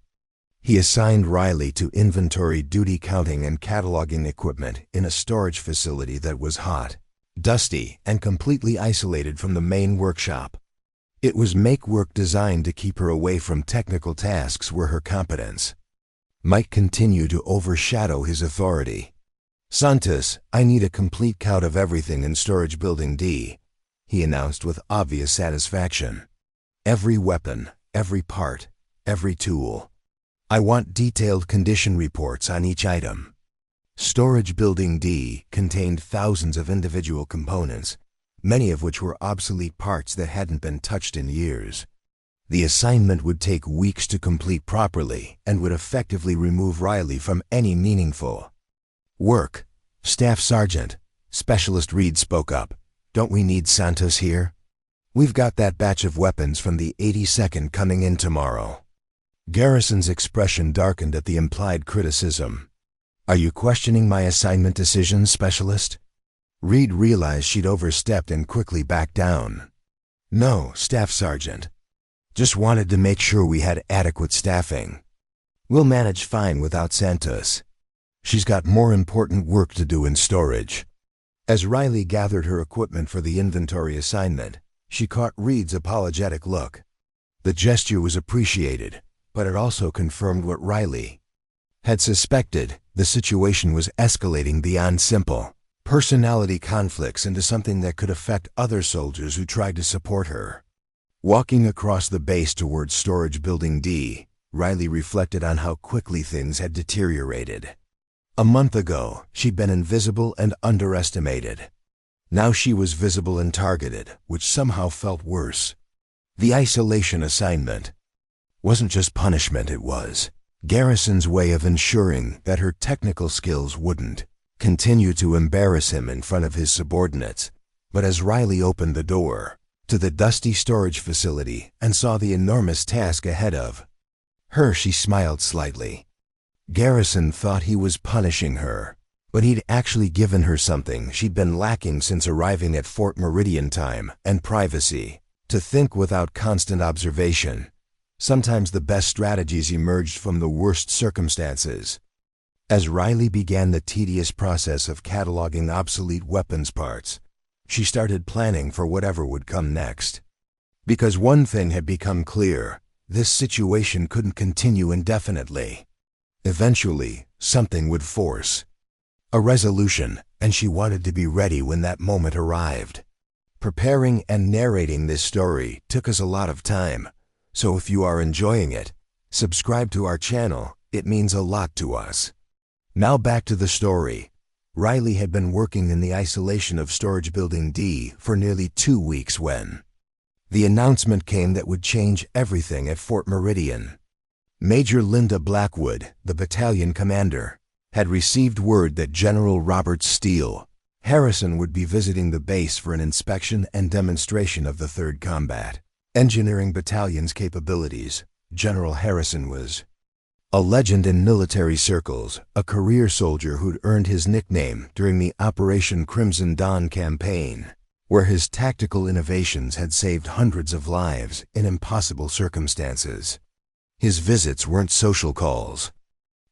He assigned Riley to inventory duty counting and cataloging equipment in a storage facility that was hot, dusty, and completely isolated from the main workshop. It was make work designed to keep her away from technical tasks where her competence might continue to overshadow his authority. Santos, I need a complete count of everything in Storage Building D, he announced with obvious satisfaction. Every weapon, every part, every tool. I want detailed condition reports on each item. Storage Building D contained thousands of individual components, many of which were obsolete parts that hadn't been touched in years. The assignment would take weeks to complete properly and would effectively remove Riley from any meaningful work. Staff Sergeant, Specialist Reed spoke up. Don't we need Santos here? We've got that batch of weapons from the 82nd coming in tomorrow. Garrison's expression darkened at the implied criticism. Are you questioning my assignment decisions, Specialist? Reed realized she'd overstepped and quickly backed down. No, Staff Sergeant. Just wanted to make sure we had adequate staffing. We'll manage fine without Santos. She's got more important work to do in storage. As Riley gathered her equipment for the inventory assignment, she caught Reed's apologetic look. The gesture was appreciated, but it also confirmed what Riley had suspected. The situation was escalating beyond simple personality conflicts into something that could affect other soldiers who tried to support her. Walking across the base towards Storage Building D, Riley reflected on how quickly things had deteriorated. A month ago, she'd been invisible and underestimated. Now she was visible and targeted, which somehow felt worse. The isolation assignment wasn't just punishment, it was Garrison's way of ensuring that her technical skills wouldn't continue to embarrass him in front of his subordinates. But as Riley opened the door to the dusty storage facility and saw the enormous task ahead of her, she smiled slightly. Garrison thought he was punishing her, but he'd actually given her something she'd been lacking since arriving at Fort Meridian: time and privacy, to think without constant observation. Sometimes the best strategies emerged from the worst circumstances. As Riley began the tedious process of cataloging obsolete weapons parts, she started planning for whatever would come next. Because one thing had become clear: this situation couldn't continue indefinitely. Eventually, something would force a resolution, and she wanted to be ready when that moment arrived. Preparing and narrating this story took us a lot of time, so if you are enjoying it, subscribe to our channel. It means a lot to us. Now back to the story. Riley had been working in the isolation of Storage Building D for nearly 2 weeks when the announcement came that would change everything at Fort Meridian. Major Linda Blackwood, the battalion commander, had received word that General Robert Steele Harrison would be visiting the base for an inspection and demonstration of the 3rd Combat Engineering Battalion's capabilities. General Harrison was A legend in military circles, a career soldier who'd earned his nickname during the Operation Crimson Dawn campaign, where his tactical innovations had saved hundreds of lives in impossible circumstances. His visits weren't social calls.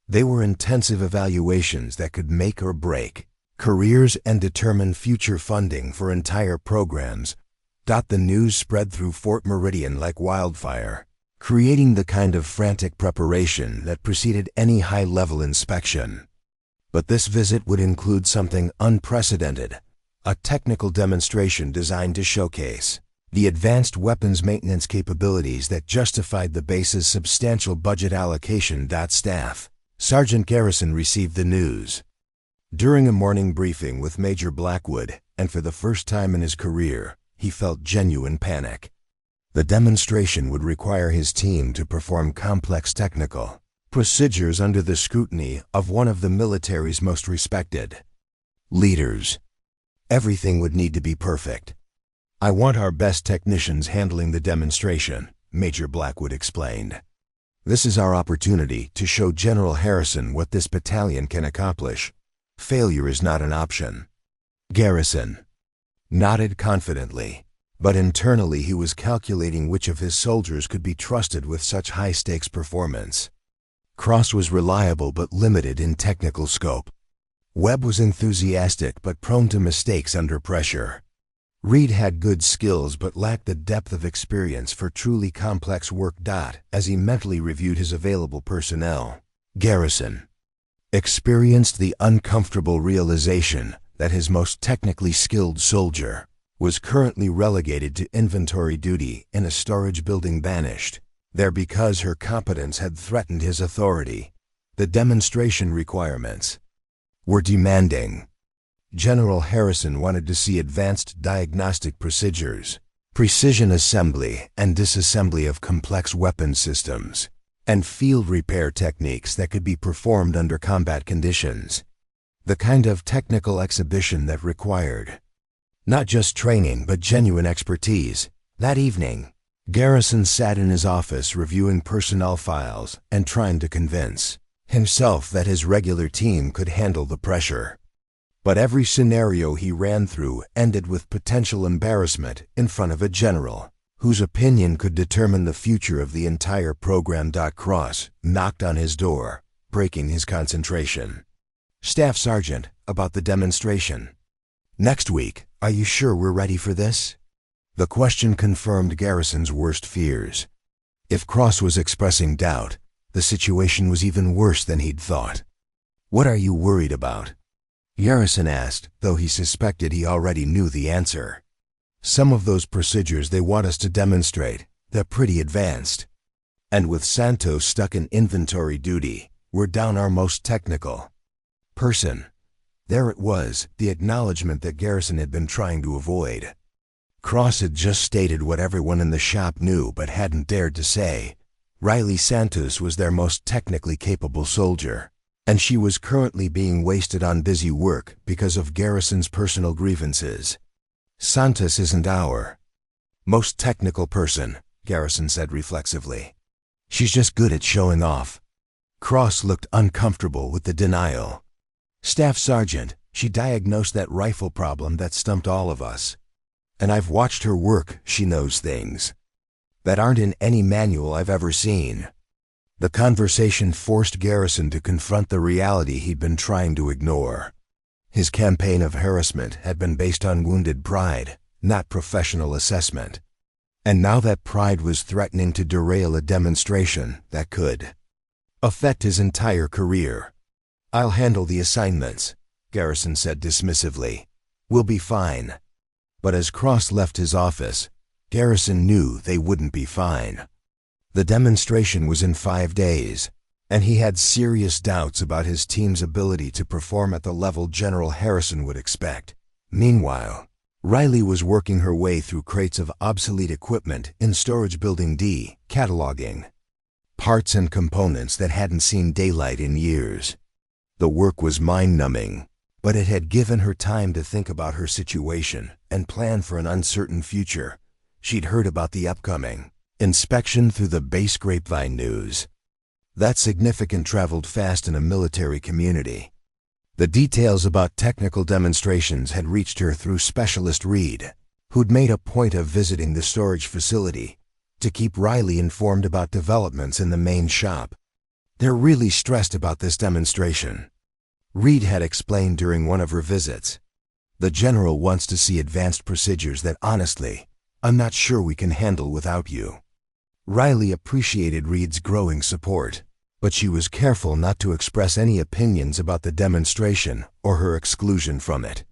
They were intensive evaluations that could make or break careers and determine future funding for entire programs. The news spread through Fort Meridian like wildfire, creating the kind of frantic preparation that preceded any high-level inspection. But this visit would include something unprecedented, a technical demonstration designed to showcase the advanced weapons maintenance capabilities that justified the base's substantial budget allocation. Staff Sergeant Garrison received the news. During a morning briefing with Major Blackwood, and for the first time in his career, he felt genuine panic. The demonstration would require his team to perform complex technical procedures under the scrutiny of one of the military's most respected leaders. Everything would need to be perfect. "I want our best technicians handling the demonstration," Major Blackwood explained. "This is our opportunity to show General Harrison what this battalion can accomplish. Failure is not an option." Garrison nodded confidently, but internally he was calculating which of his soldiers could be trusted with such high-stakes performance. Cross was reliable but limited in technical scope. Webb was enthusiastic but prone to mistakes under pressure. Reed had good skills but lacked the depth of experience for truly complex work. As he mentally reviewed his available personnel, Garrison experienced the uncomfortable realization that his most technically skilled soldier was currently relegated to inventory duty in a storage building, banished there because her competence had threatened his authority. The demonstration requirements were demanding. General Harrison wanted to see advanced diagnostic procedures, precision assembly and disassembly of complex weapon systems, and field repair techniques that could be performed under combat conditions. The kind of technical exhibition that required not just training but genuine expertise. That evening, Garrison sat in his office reviewing personnel files and trying to convince himself that his regular team could handle the pressure. But every scenario he ran through ended with potential embarrassment in front of a general whose opinion could determine the future of the entire program. Cross knocked on his door, breaking his concentration. "Staff Sergeant, about the demonstration. Next week, are you sure we're ready for this?" The question confirmed Garrison's worst fears. If Cross was expressing doubt, the situation was even worse than he'd thought. "What are you worried about?" Garrison asked, though he suspected he already knew the answer. "Some of those procedures they want us to demonstrate, they're pretty advanced. And with Santos stuck in inventory duty, we're down our most technical person." There it was, the acknowledgement that Garrison had been trying to avoid. Cross had just stated what everyone in the shop knew but hadn't dared to say. Riley Santos was their most technically capable soldier, and she was currently being wasted on busy work because of Garrison's personal grievances. "Santos isn't our most technical person," Garrison said reflexively. "She's just good at showing off." Cross looked uncomfortable with the denial. "Staff Sergeant, she diagnosed that rifle problem that stumped all of us. And I've watched her work. She knows things that aren't in any manual I've ever seen." The conversation forced Garrison to confront the reality he'd been trying to ignore. His campaign of harassment had been based on wounded pride, not professional assessment. And now that pride was threatening to derail a demonstration that could affect his entire career. "I'll handle the assignments," Garrison said dismissively. "We'll be fine." But as Cross left his office, Garrison knew they wouldn't be fine. The demonstration was in 5 days, and he had serious doubts about his team's ability to perform at the level General Harrison would expect. Meanwhile, Riley was working her way through crates of obsolete equipment in Storage Building D, cataloging parts and components that hadn't seen daylight in years. The work was mind-numbing, but it had given her time to think about her situation and plan for an uncertain future. She'd heard about the upcoming inspection through the base grapevine news. That significant traveled fast in a military community. The details about technical demonstrations had reached her through Specialist Reed, who'd made a point of visiting the storage facility to keep Riley informed about developments in the main shop. They're really stressed about this demonstration, Reed had explained during one of her visits. The general wants to see advanced procedures that, honestly, I'm not sure we can handle without you. Riley appreciated Reed's growing support, but she was careful not to express any opinions about the demonstration or her exclusion from it.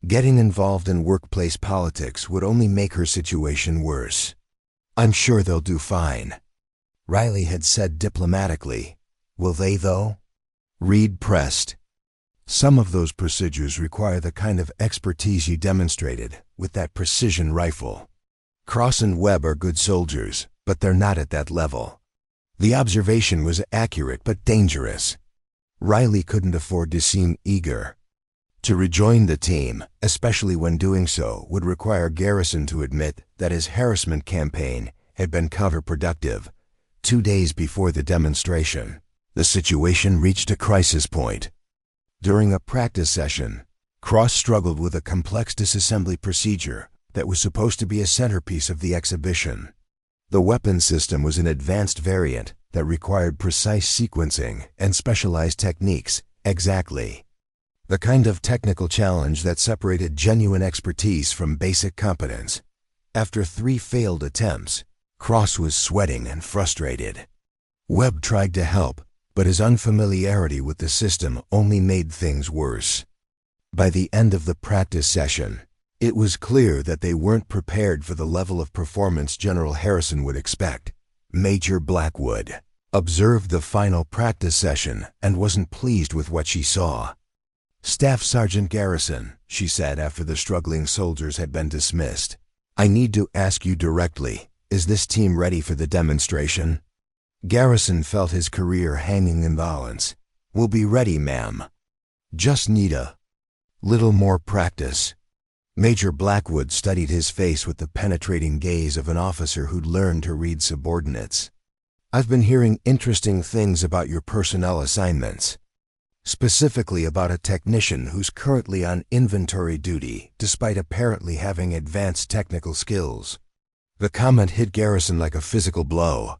Getting involved in workplace politics would only make her situation worse. I'm sure they'll do fine, Riley had said diplomatically. Will they, though? Reed pressed. Some of those procedures require the kind of expertise you demonstrated with that precision rifle. Cross and Webb are good soldiers, but they're not at that level. The observation was accurate but dangerous. Riley couldn't afford to seem eager. To rejoin the team, especially when doing so, would require Garrison to admit that his harassment campaign had been counterproductive. 2 days before the demonstration, the situation reached a crisis point. During a practice session, Cross struggled with a complex disassembly procedure that was supposed to be a centerpiece of the exhibition. The weapon system was an advanced variant that required precise sequencing and specialized techniques, exactly the kind of technical challenge that separated genuine expertise from basic competence. After 3 failed attempts, Cross was sweating and frustrated. Webb tried to help, but his unfamiliarity with the system only made things worse. By the end of the practice session, it was clear that they weren't prepared for the level of performance General Harrison would expect. Major Blackwood observed the final practice session and wasn't pleased with what she saw. Staff Sergeant Garrison, she said after the struggling soldiers had been dismissed, I need to ask you directly, is this team ready for the demonstration? Garrison felt his career hanging in balance. We'll be ready, ma'am. Just need a little more practice. Major Blackwood studied his face with the penetrating gaze of an officer who'd learned to read subordinates. I've been hearing interesting things about your personnel assignments, specifically about a technician who's currently on inventory duty despite apparently having advanced technical skills. The comment hit Garrison like a physical blow.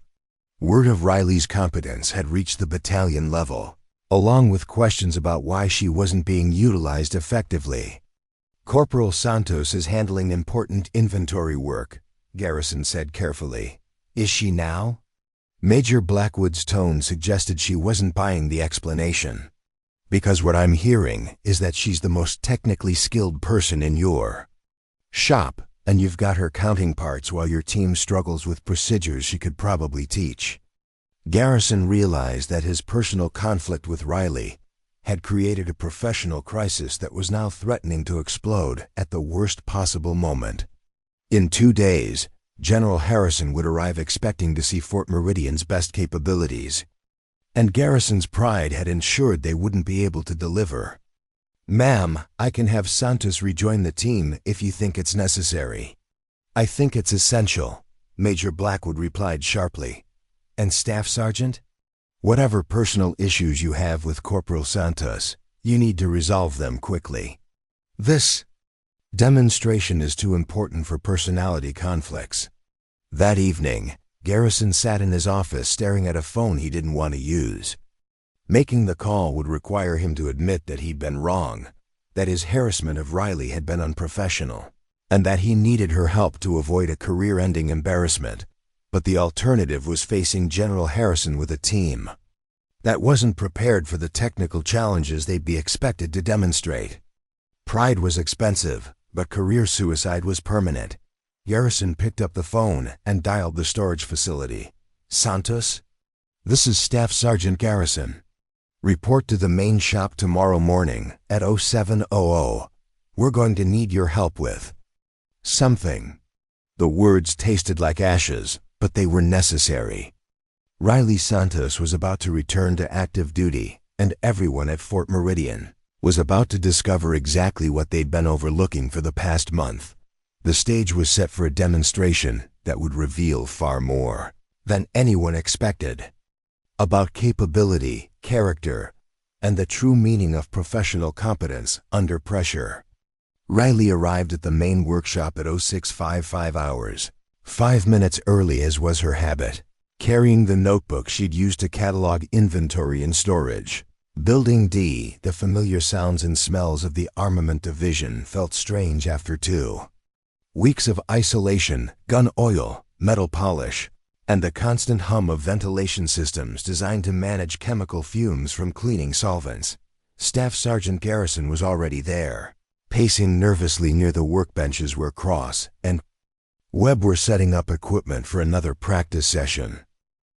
Word of Riley's competence had reached the battalion level, along with questions about why she wasn't being utilized effectively. Corporal Santos is handling important inventory work, Garrison said carefully. Is she now? Major Blackwood's tone suggested she wasn't buying the explanation. Because what I'm hearing is that she's the most technically skilled person in your shop, and you've got her counting parts while your team struggles with procedures she could probably teach. Garrison realized that his personal conflict with Riley had created a professional crisis that was now threatening to explode at the worst possible moment. In 2 days, General Harrison would arrive expecting to see Fort Meridian's best capabilities, and Garrison's pride had ensured they wouldn't be able to deliver. Ma'am, I can have Santos rejoin the team if you think it's necessary. I think it's essential, Major Blackwood replied sharply. And Staff Sergeant? Whatever personal issues you have with Corporal Santos, you need to resolve them quickly. This demonstration is too important for personality conflicts. That evening, Garrison sat in his office staring at a phone he didn't want to use. Making the call would require him to admit that he'd been wrong, that his harassment of Riley had been unprofessional, and that he needed her help to avoid a career-ending embarrassment. But the alternative was facing General Harrison with a team that wasn't prepared for the technical challenges they'd be expected to demonstrate. Pride was expensive, but career suicide was permanent. Garrison picked up the phone and dialed the storage facility. Santos? This is Staff Sergeant Garrison. Report to the main shop tomorrow morning at 0700. We're going to need your help with something. The words tasted like ashes, but they were necessary. Riley Santos was about to return to active duty, and everyone at Fort Meridian was about to discover exactly what they'd been overlooking for the past month. The stage was set for a demonstration that would reveal far more than anyone expected. about capability, character, and the true meaning of professional competence under pressure. Riley arrived at the main workshop at 0655 hours, 5 minutes early as was her habit, carrying the notebook she'd used to catalog inventory and storage. Building D, the familiar sounds and smells of the Armament Division felt strange after 2 weeks of isolation, gun oil, metal polish, and the constant hum of ventilation systems designed to manage chemical fumes from cleaning solvents. Staff Sergeant Garrison was already there, pacing nervously near the workbenches where Cross and Webb were setting up equipment for another practice session.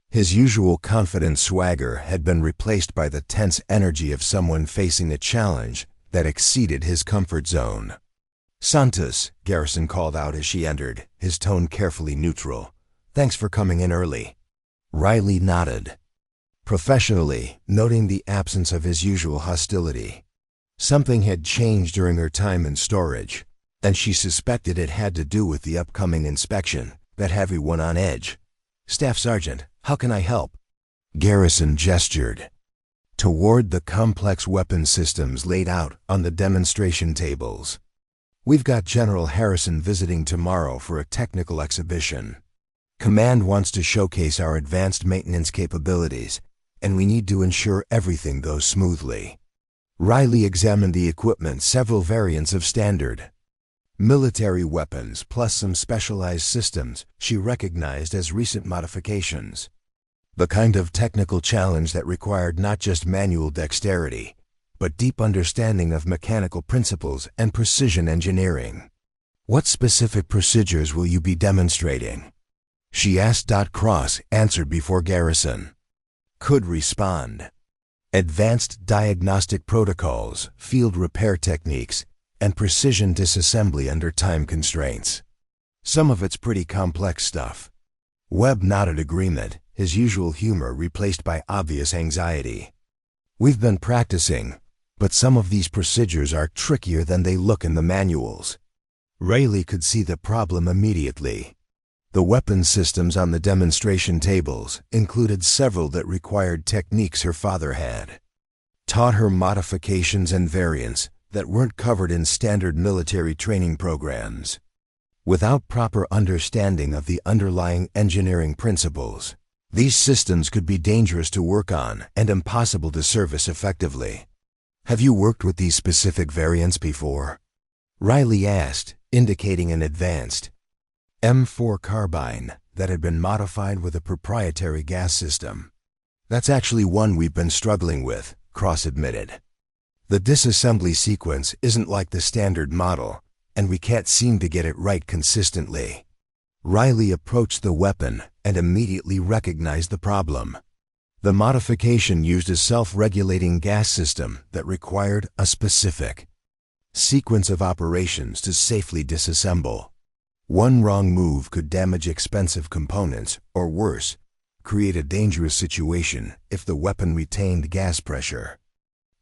His usual confident swagger had been replaced by the tense energy of someone facing a challenge that exceeded his comfort zone. "Santos," Garrison called out as she entered, his tone carefully neutral. "Thanks for coming in early." Riley nodded, professionally, noting the absence of his usual hostility. Something had changed during her time in storage, and she suspected it had to do with the upcoming inspection that had everyone on edge. "Staff Sergeant, how can I help?" Garrison gestured toward the complex weapon systems laid out on the demonstration tables. "We've got General Harrison visiting tomorrow for a technical exhibition. Command wants to showcase our advanced maintenance capabilities, and we need to ensure everything goes smoothly." Riley examined the equipment, several variants of standard military weapons, plus some specialized systems she recognized as recent modifications. The kind of technical challenge that required not just manual dexterity, but deep understanding of mechanical principles and precision engineering. "What specific procedures will you be demonstrating?" she asked. Cross answered before Garrison could respond. "Advanced diagnostic protocols, field repair techniques, and precision disassembly under time constraints. Some of it's pretty complex stuff." Webb nodded agreement, his usual humor replaced by obvious anxiety. "We've been practicing, but some of these procedures are trickier than they look in the manuals." Riley could see the problem immediately. The weapon systems on the demonstration tables included several that required techniques her father had taught her, modifications and variants that weren't covered in standard military training programs. Without proper understanding of the underlying engineering principles, these systems could be dangerous to work on and impossible to service effectively. "Have you worked with these specific variants before?" Riley asked, indicating an advanced M4 carbine that had been modified with a proprietary gas system. "That's actually one we've been struggling with," Cross admitted. "The disassembly sequence isn't like the standard model, and we can't seem to get it right consistently." Riley approached the weapon and immediately recognized the problem. The modification used a self-regulating gas system that required a specific sequence of operations to safely disassemble. One wrong move could damage expensive components, or worse, create a dangerous situation if the weapon retained gas pressure.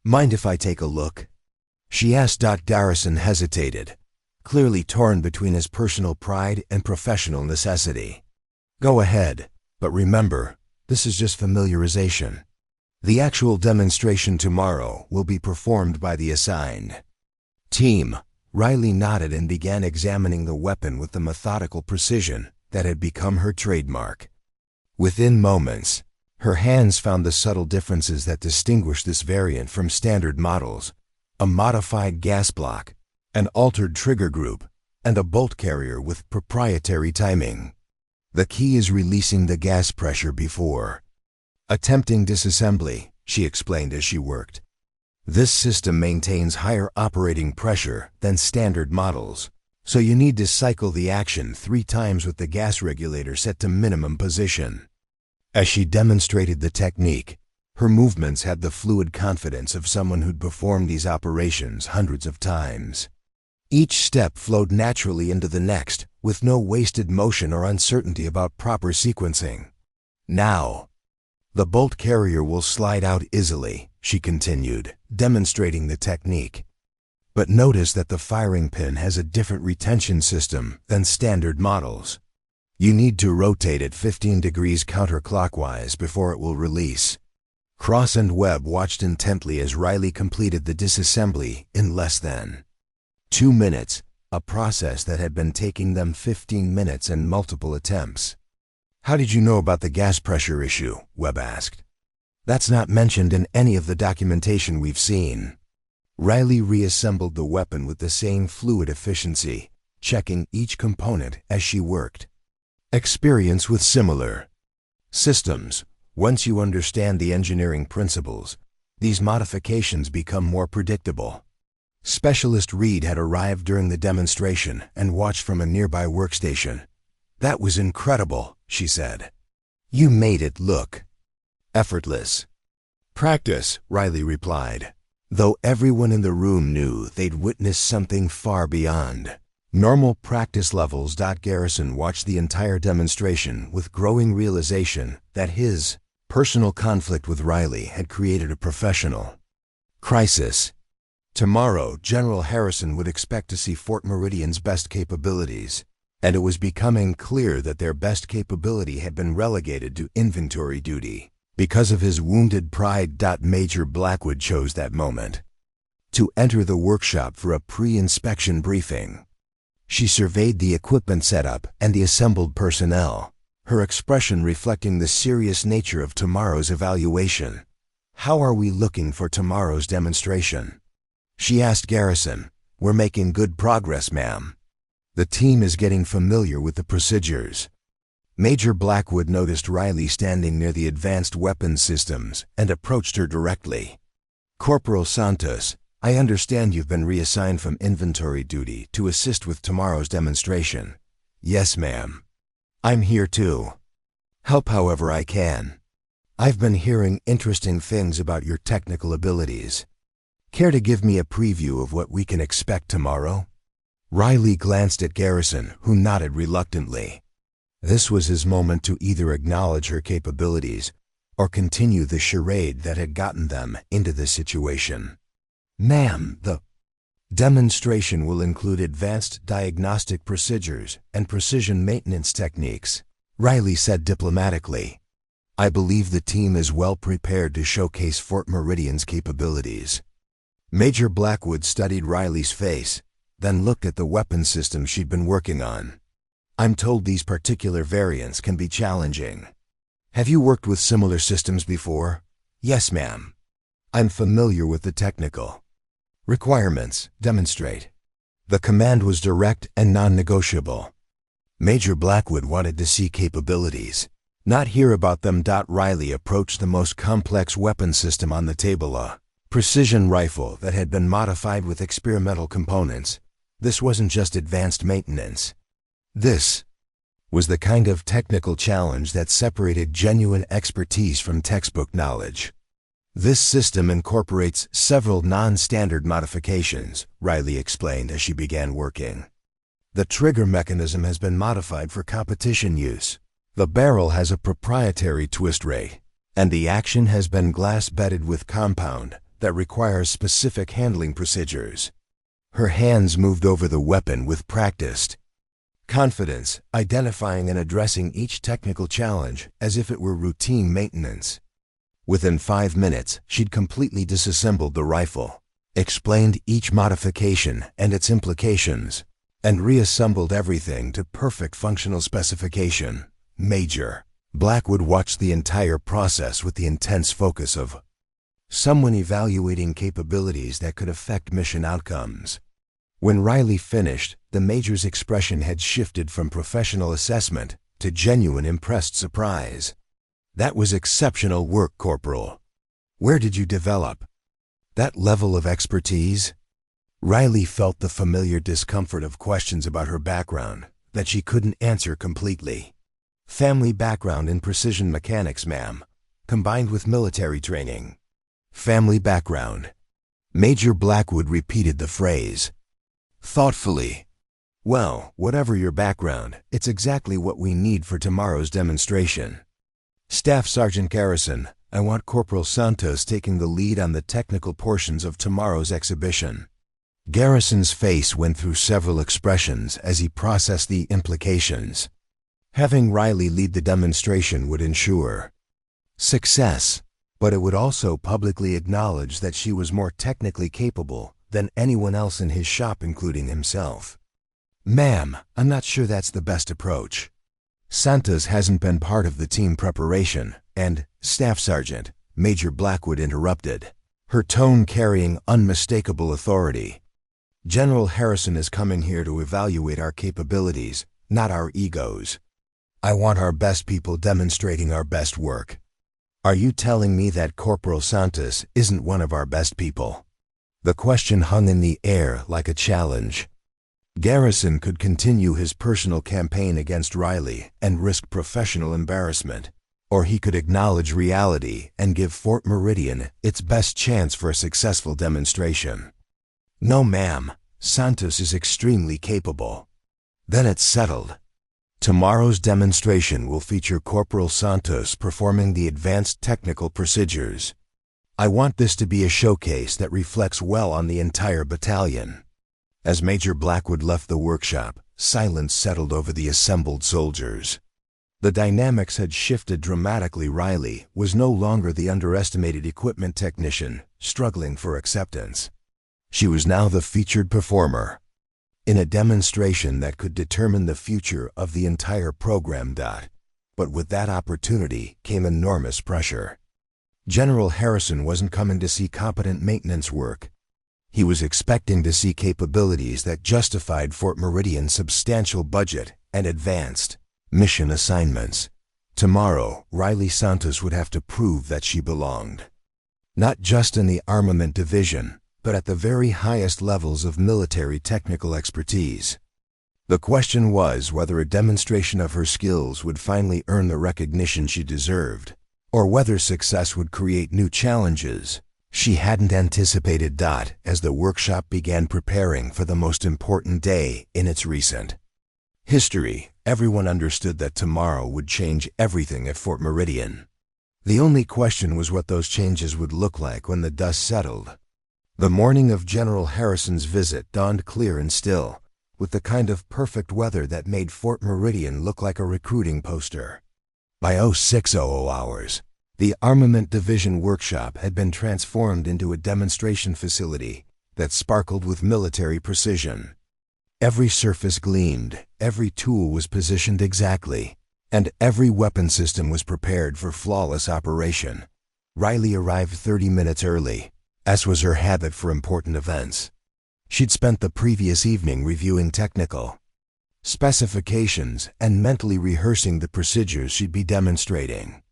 "Mind if I take a look?" she asked. Garrison hesitated, clearly torn between his personal pride and professional necessity. "Go ahead, but remember, this is just familiarization. The actual demonstration tomorrow will be performed by the assigned team." Riley nodded and began examining the weapon with the methodical precision that had become her trademark. Within moments, her hands found the subtle differences that distinguish this variant from standard models: a modified gas block, an altered trigger group, and a bolt carrier with proprietary timing. "The key is releasing the gas pressure before attempting disassembly," she explained as she worked. "This system maintains higher operating pressure than standard models, so you need to cycle the action 3 times with the gas regulator set to minimum position." As she demonstrated the technique, her movements had the fluid confidence of someone who'd performed these operations hundreds of times. Each step flowed naturally into the next, with no wasted motion or uncertainty about proper sequencing. "Now, the bolt carrier will slide out easily," she continued, demonstrating the technique. "But notice that the firing pin has a different retention system than standard models. You need to rotate it 15 degrees counterclockwise before it will release. Cross and Webb watched intently as Riley completed the disassembly in less than 2 minutes, a process that had been taking them 15 minutes and multiple attempts. "How did you know about the gas pressure issue?" Webb asked. "That's not mentioned in any of the documentation we've seen." Riley reassembled the weapon with the same fluid efficiency, checking each component as she worked. Experience with similar systems. Once you understand the engineering principles, these modifications become more predictable. Specialist Reed had arrived during the demonstration and watched from a nearby workstation. "That was incredible," she said. "You made it look effortless." "Practice," Riley replied, though everyone in the room knew they'd witnessed something far beyond normal practice levels. Garrison watched the entire demonstration with growing realization that his personal conflict with Riley had created a professional crisis. Tomorrow, General Harrison would expect to see Fort Meridian's best capabilities, and it was becoming clear that their best capability had been relegated to inventory duty because of his wounded pride. Major Blackwood chose that moment to enter the workshop for a pre-inspection briefing. She surveyed the equipment setup and the assembled personnel, her expression reflecting the serious nature of tomorrow's evaluation. "How are we looking for tomorrow's demonstration?" she asked Garrison. "We're making good progress, ma'am. The team is getting familiar with the procedures." Major Blackwood noticed Riley standing near the advanced weapons systems and approached her directly. "Corporal Santos, I understand you've been reassigned from inventory duty to assist with tomorrow's demonstration." "Yes, ma'am. I'm here to help however I can. I've been hearing interesting things about your technical abilities. Care to give me a preview of what we can expect tomorrow?" Riley glanced at Garrison, who nodded reluctantly. This was his moment to either acknowledge her capabilities or continue the charade that had gotten them into this situation. "Ma'am, the demonstration will include advanced diagnostic procedures and precision maintenance techniques," Riley said diplomatically. "I believe the team is well prepared to showcase Fort Meridian's capabilities." Major Blackwood studied Riley's face, then looked at the weapon system she'd been working on. "I'm told these particular variants can be challenging. Have you worked with similar systems before?" "Yes, ma'am. I'm familiar with the technical requirements." "Demonstrate." The command was direct and non-negotiable. Major Blackwood wanted to see capabilities, not hear about them. Riley approached the most complex weapon system on the table, a precision rifle that had been modified with experimental components. This wasn't just advanced maintenance. This was the kind of technical challenge that separated genuine expertise from textbook knowledge. "This system incorporates several non-standard modifications," Riley explained as she began working. "The trigger mechanism has been modified for competition use. The barrel has a proprietary twist rate, and the action has been glass-bedded with compound that requires specific handling procedures." Her hands moved over the weapon with practiced confidence, identifying and addressing each technical challenge as if it were routine maintenance. Within 5 minutes, she'd completely disassembled the rifle, explained each modification and its implications, and reassembled everything to perfect functional specification. Major Blackwood watched the entire process with the intense focus of someone evaluating capabilities that could affect mission outcomes. When Riley finished, the Major's expression had shifted from professional assessment to genuine impressed surprise. "That was exceptional work, Corporal. Where did you develop that level of expertise?" Riley felt the familiar discomfort of questions about her background that she couldn't answer completely. "Family background in precision mechanics, ma'am, combined with military training." "Family background." Major Blackwood repeated the phrase thoughtfully. "Well, whatever your background, it's exactly what we need for tomorrow's demonstration. Staff Sergeant Garrison, I want Corporal Santos taking the lead on the technical portions of tomorrow's exhibition." Garrison's face went through several expressions as he processed the implications. Having Riley lead the demonstration would ensure success, but it would also publicly acknowledge that she was more technically capable than anyone else in his shop, including himself. "Ma'am, I'm not sure that's the best approach. Santos hasn't been part of the team preparation, and Staff Sergeant," Major Blackwood interrupted, her tone carrying unmistakable authority. "General Harrison is coming here to evaluate our capabilities, not our egos. I want our best people demonstrating our best work. Are you telling me that Corporal Santos isn't one of our best people?" The question hung in the air like a challenge. Garrison could continue his personal campaign against Riley and risk professional embarrassment, or he could acknowledge reality and give Fort Meridian its best chance for a successful demonstration. "No, ma'am, Santos is extremely capable." "Then it's settled. Tomorrow's demonstration will feature Corporal Santos performing the advanced technical procedures. I want this to be a showcase that reflects well on the entire battalion." As Major Blackwood left the workshop, silence settled over the assembled soldiers. The dynamics had shifted dramatically. Riley was no longer the underestimated equipment technician struggling for acceptance. She was now the featured performer in a demonstration that could determine the future of the entire program. But with that opportunity came enormous pressure. General Harrison wasn't coming to see competent maintenance work. He was expecting to see capabilities that justified Fort Meridian's substantial budget and advanced mission assignments. Tomorrow, Riley Santos would have to prove that she belonged, not just in the Armament Division, but at the very highest levels of military technical expertise. The question was whether a demonstration of her skills would finally earn the recognition she deserved, or whether success would create new challenges she hadn't anticipated. As the workshop began preparing for the most important day in its recent history, everyone understood that tomorrow would change everything at Fort Meridian. The only question was what those changes would look like when the dust settled. The morning of General Harrison's visit dawned clear and still, with the kind of perfect weather that made Fort Meridian look like a recruiting poster. By 0600 hours, the Armament Division workshop had been transformed into a demonstration facility that sparkled with military precision. Every surface gleamed, every tool was positioned exactly, and every weapon system was prepared for flawless operation. Riley arrived 30 minutes early, as was her habit for important events. She'd spent the previous evening reviewing technical specifications and mentally rehearsing the procedures she'd be demonstrating.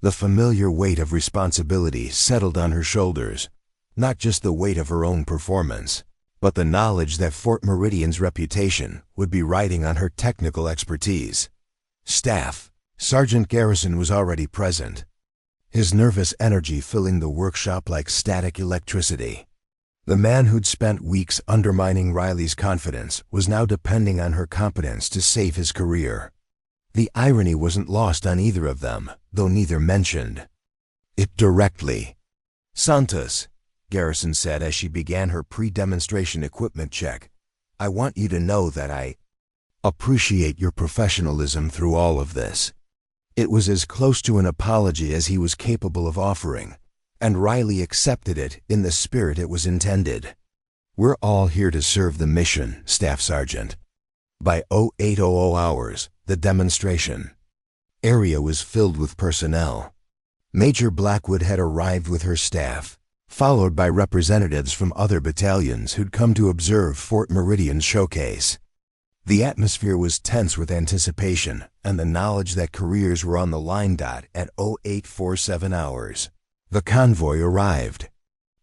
The familiar weight of responsibility settled on her shoulders, not just the weight of her own performance, but the knowledge that Fort Meridian's reputation would be riding on her technical expertise. Staff Sergeant Garrison was already present, his nervous energy filling the workshop like static electricity. The man who'd spent weeks undermining Riley's confidence was now depending on her competence to save his career. The irony wasn't lost on either of them, though neither mentioned it directly. "Santos," Garrison said as she began her pre-demonstration equipment check, "I want you to know that I appreciate your professionalism through all of this." It was as close to an apology as he was capable of offering, and Riley accepted it in the spirit it was intended. "We're all here to serve the mission, Staff Sergeant." By 0800 hours, the demonstration area was filled with personnel. Major Blackwood had arrived with her staff, followed by representatives from other battalions who'd come to observe Fort Meridian's showcase. The atmosphere was tense with anticipation and the knowledge that careers were on the line. At 0847 hours, the convoy arrived.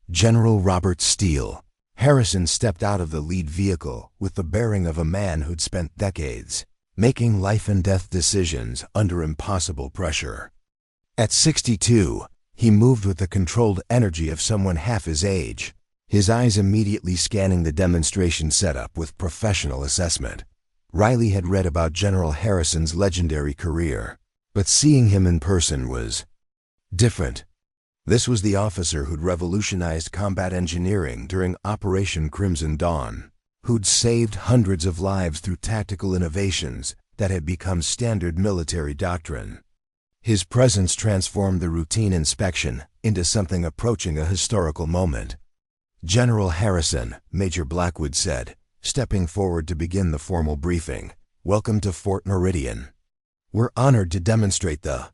General Robert Steele. Harrison stepped out of the lead vehicle with the bearing of a man who'd spent decades making life-and-death decisions under impossible pressure. At 62, he moved with the controlled energy of someone half his age, his eyes immediately scanning the demonstration setup with professional assessment. Riley had read about General Harrison's legendary career, but seeing him in person was different. This was the officer who'd revolutionized combat engineering during Operation Crimson Dawn, who'd saved hundreds of lives through tactical innovations that had become standard military doctrine. His presence transformed the routine inspection into something approaching a historical moment. "General Harrison," Major Blackwood said, stepping forward to begin the formal briefing, "welcome to Fort Meridian. We're honored to demonstrate the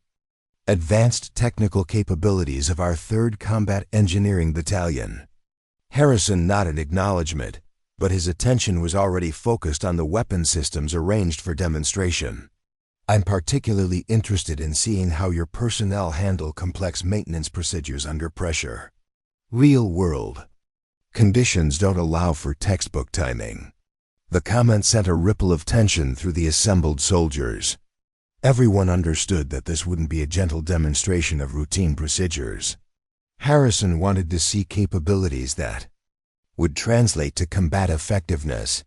advanced technical capabilities of our 3rd Combat Engineering Battalion." Harrison nodded acknowledgement, but his attention was already focused on the weapon systems arranged for demonstration. "I'm particularly interested in seeing how your personnel handle complex maintenance procedures under pressure. Real-world conditions don't allow for textbook timing." The comment sent a ripple of tension through the assembled soldiers. Everyone understood that this wouldn't be a gentle demonstration of routine procedures. Harrison wanted to see capabilities that would translate to combat effectiveness.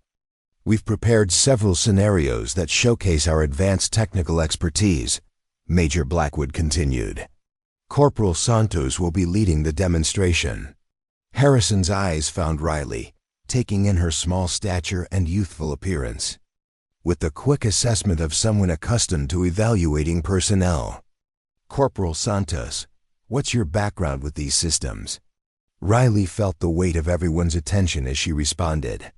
"We've prepared several scenarios that showcase our advanced technical expertise," Major Blackwood continued. "Corporal Santos will be leading the demonstration." Harrison's eyes found Riley, taking in her small stature and youthful appearance, with the quick assessment of someone accustomed to evaluating personnel. "Corporal Santos, what's your background with these systems?" Riley felt the weight of everyone's attention as she responded.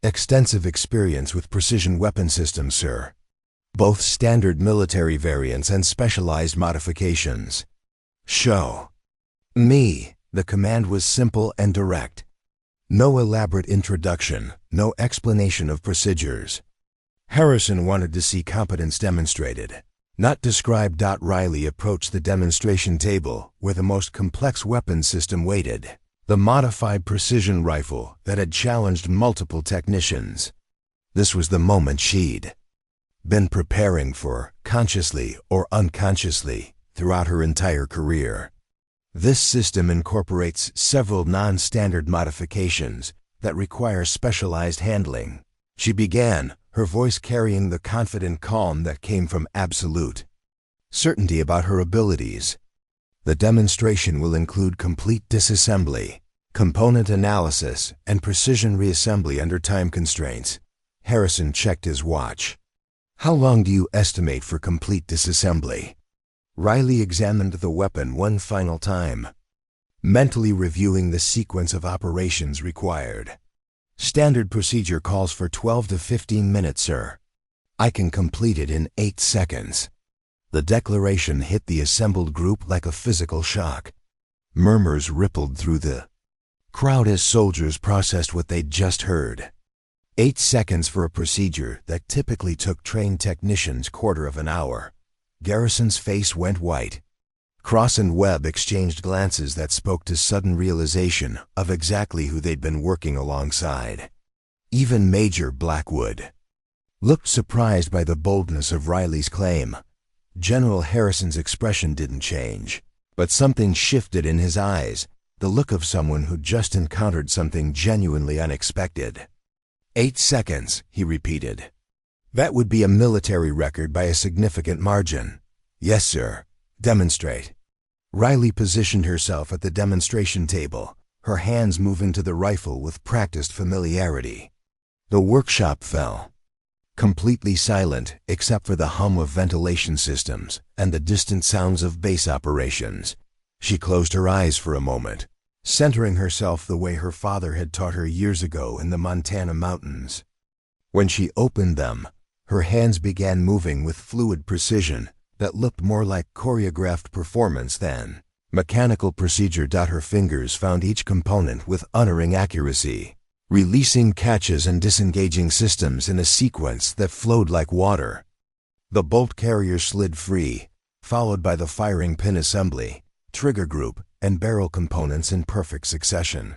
"Extensive experience with precision weapon systems, sir. Both standard military variants and specialized modifications." "Show me." The command was simple and direct. No elaborate introduction, no explanation of procedures. Harrison wanted to see competence demonstrated, not described. Riley approached the demonstration table where the most complex weapon system waited, the modified precision rifle that had challenged multiple technicians. This was the moment she'd been preparing for, consciously or unconsciously, throughout her entire career. This system incorporates several non-standard modifications that require specialized handling. She began, her voice carrying the confident calm that came from absolute certainty about her abilities. "The demonstration will include complete disassembly, component analysis, and precision reassembly under time constraints." Harrison checked his watch. "How long do you estimate for complete disassembly?" Riley examined the weapon one final time, mentally reviewing the sequence of operations required. "Standard procedure calls for 12 to 15 minutes, sir. I can complete it in 8 seconds." The declaration hit the assembled group like a physical shock. Murmurs rippled through the crowd as soldiers processed what they'd just heard. 8 seconds for a procedure that typically took trained technicians quarter of an hour. Garrison's face went white. Cross and Webb exchanged glances that spoke to sudden realization of exactly who they'd been working alongside. Even Major Blackwood looked surprised by the boldness of Riley's claim. General Harrison's expression didn't change, but something shifted in his eyes, the look of someone who'd just encountered something genuinely unexpected. 8 seconds, he repeated. "That would be a military record by a significant margin." "Yes, sir. Demonstrate." Riley positioned herself at the demonstration table, her hands moving to the rifle with practiced familiarity. The workshop fell completely silent except for the hum of ventilation systems and the distant sounds of base operations. She closed her eyes for a moment, centering herself the way her father had taught her years ago in the Montana mountains. When she opened them, her hands began moving with fluid precision that looked more like choreographed performance than mechanical procedure. Her fingers found each component with unerring accuracy, releasing catches and disengaging systems in a sequence that flowed like water. The bolt carrier slid free, followed by the firing pin assembly, trigger group, and barrel components in perfect succession.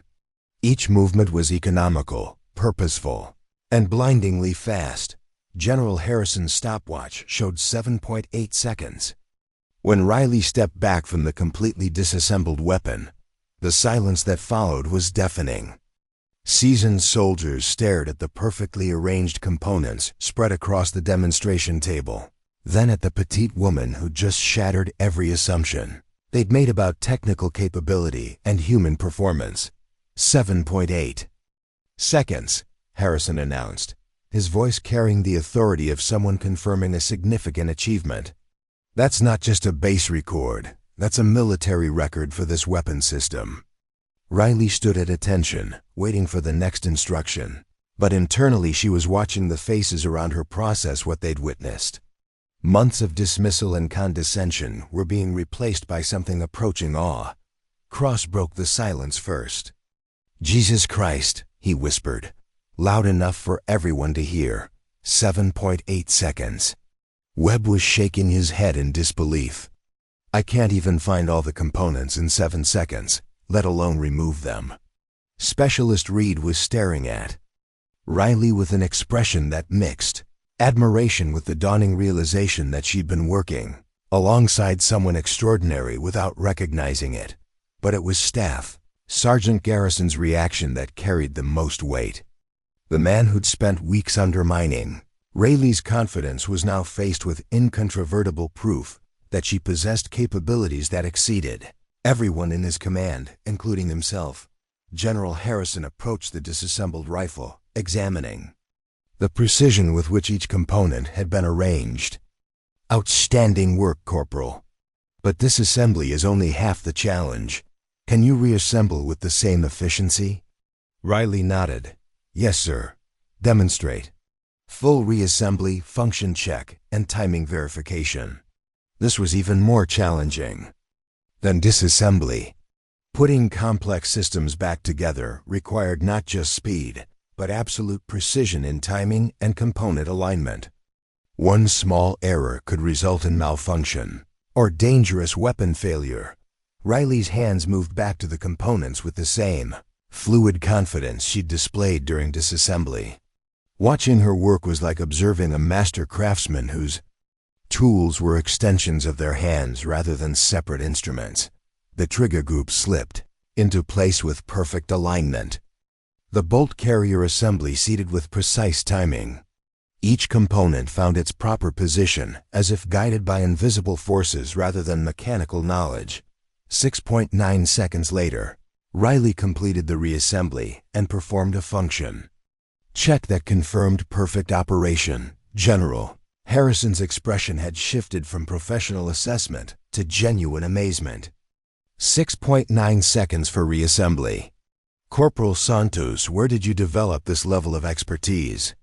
Each movement was economical, purposeful, and blindingly fast. General Harrison's stopwatch showed 7.8 seconds. When Riley stepped back from the completely disassembled weapon, the silence that followed was deafening. Seasoned soldiers stared at the perfectly arranged components spread across the demonstration table, then at the petite woman who just shattered every assumption they'd made about technical capability and human performance. 7.8 seconds, Harrison announced, his voice carrying the authority of someone confirming a significant achievement. "That's not just a base record, that's a military record for this weapon system." Riley stood at attention, waiting for the next instruction. But internally she was watching the faces around her process what they'd witnessed. Months of dismissal and condescension were being replaced by something approaching awe. Cross broke the silence first. "Jesus Christ," he whispered, loud enough for everyone to hear. 7.8 seconds. Webb was shaking his head in disbelief. "I can't even find all the components in 7 seconds, let alone remove them." Specialist Reed was staring at Riley with an expression that mixed admiration with the dawning realization that she'd been working alongside someone extraordinary without recognizing it. But it was Staff Sergeant Garrison's reaction that carried the most weight. The man who'd spent weeks undermining Riley's confidence was now faced with incontrovertible proof that she possessed capabilities that exceeded everyone in his command, including himself. General Harrison approached the disassembled rifle, examining the precision with which each component had been arranged. "Outstanding work, Corporal. But disassembly is only half the challenge. Can you reassemble with the same efficiency?" Riley nodded. "Yes, sir. Demonstrate." Full reassembly, function check, and timing verification. This was even more challenging than disassembly. Putting complex systems back together required not just speed, but absolute precision in timing and component alignment. One small error could result in malfunction or dangerous weapon failure. Riley's hands moved back to the components with the same fluid confidence she'd displayed during disassembly. Watching her work was like observing a master craftsman whose tools were extensions of their hands rather than separate instruments. The trigger group slipped into place with perfect alignment. The bolt carrier assembly seated with precise timing. Each component found its proper position, as if guided by invisible forces rather than mechanical knowledge. 6.9 seconds later, Riley completed the reassembly and performed a function check that confirmed perfect operation. General Harrison's expression had shifted from professional assessment to genuine amazement. 6.9 seconds for reassembly. "Corporal Santos, where did you develop this level of expertise?"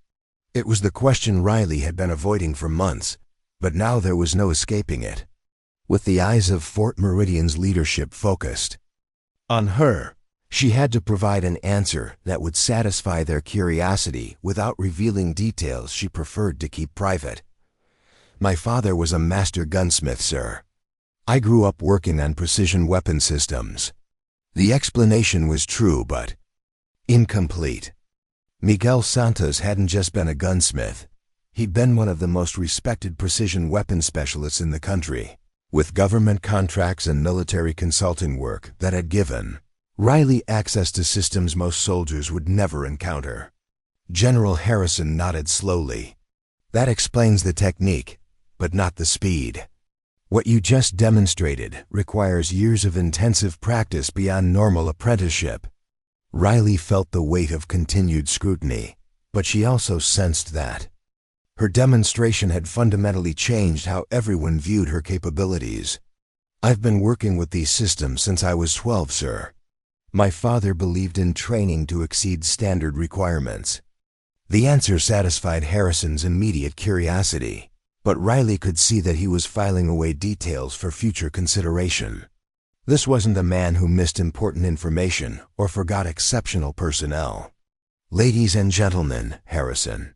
It was the question Riley had been avoiding for months, but now there was no escaping it. With the eyes of Fort Meridian's leadership focused on her, she had to provide an answer that would satisfy their curiosity without revealing details she preferred to keep private. "My father was a master gunsmith, sir. I grew up working on precision weapon systems." The explanation was true, but incomplete. Miguel Santos hadn't just been a gunsmith. He'd been one of the most respected precision weapon specialists in the country, with government contracts and military consulting work that had given Riley access to systems most soldiers would never encounter. General Harrison nodded slowly. "That explains the technique, but not the speed. What you just demonstrated requires years of intensive practice beyond normal apprenticeship." Riley felt the weight of continued scrutiny, but she also sensed that her demonstration had fundamentally changed how everyone viewed her capabilities. "I've been working with these systems since I was 12, sir. My father believed in training to exceed standard requirements." The answer satisfied Harrison's immediate curiosity, but Riley could see that he was filing away details for future consideration. This wasn't a man who missed important information or forgot exceptional personnel. "Ladies and gentlemen," Harrison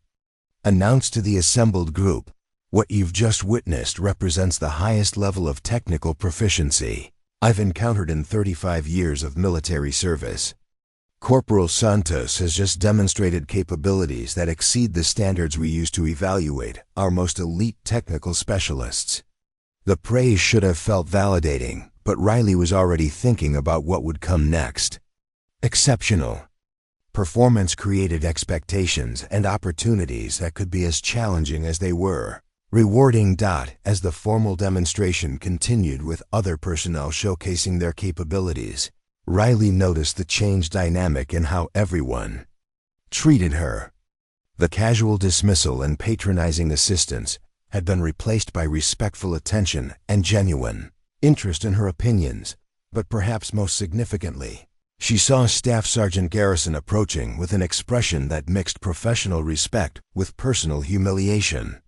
announced to the assembled group, "what you've just witnessed represents the highest level of technical proficiency I've encountered in 35 years of military service. Corporal Santos has just demonstrated capabilities that exceed the standards we use to evaluate our most elite technical specialists." The praise should have felt validating, but Riley was already thinking about what would come next. Exceptional performance created expectations and opportunities that could be as challenging as they were rewarding. As the formal demonstration continued with other personnel showcasing their capabilities, Riley noticed the changed dynamic in how everyone treated her. The casual dismissal and patronizing assistance had been replaced by respectful attention and genuine interest in her opinions, but perhaps most significantly, she saw Staff Sergeant Garrison approaching with an expression that mixed professional respect with personal humiliation.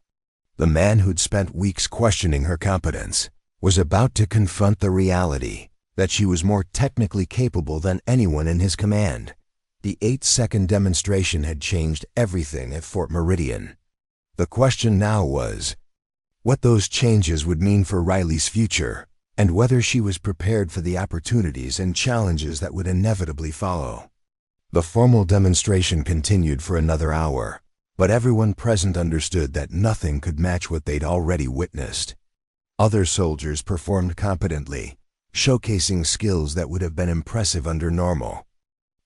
The man who'd spent weeks questioning her competence was about to confront the reality that she was more technically capable than anyone in his command. The 8-second demonstration had changed everything at Fort Meridian. The question now was what those changes would mean for Riley's future, and whether she was prepared for the opportunities and challenges that would inevitably follow. The formal demonstration continued for another hour, but everyone present understood that nothing could match what they'd already witnessed. Other soldiers performed competently, showcasing skills that would have been impressive under normal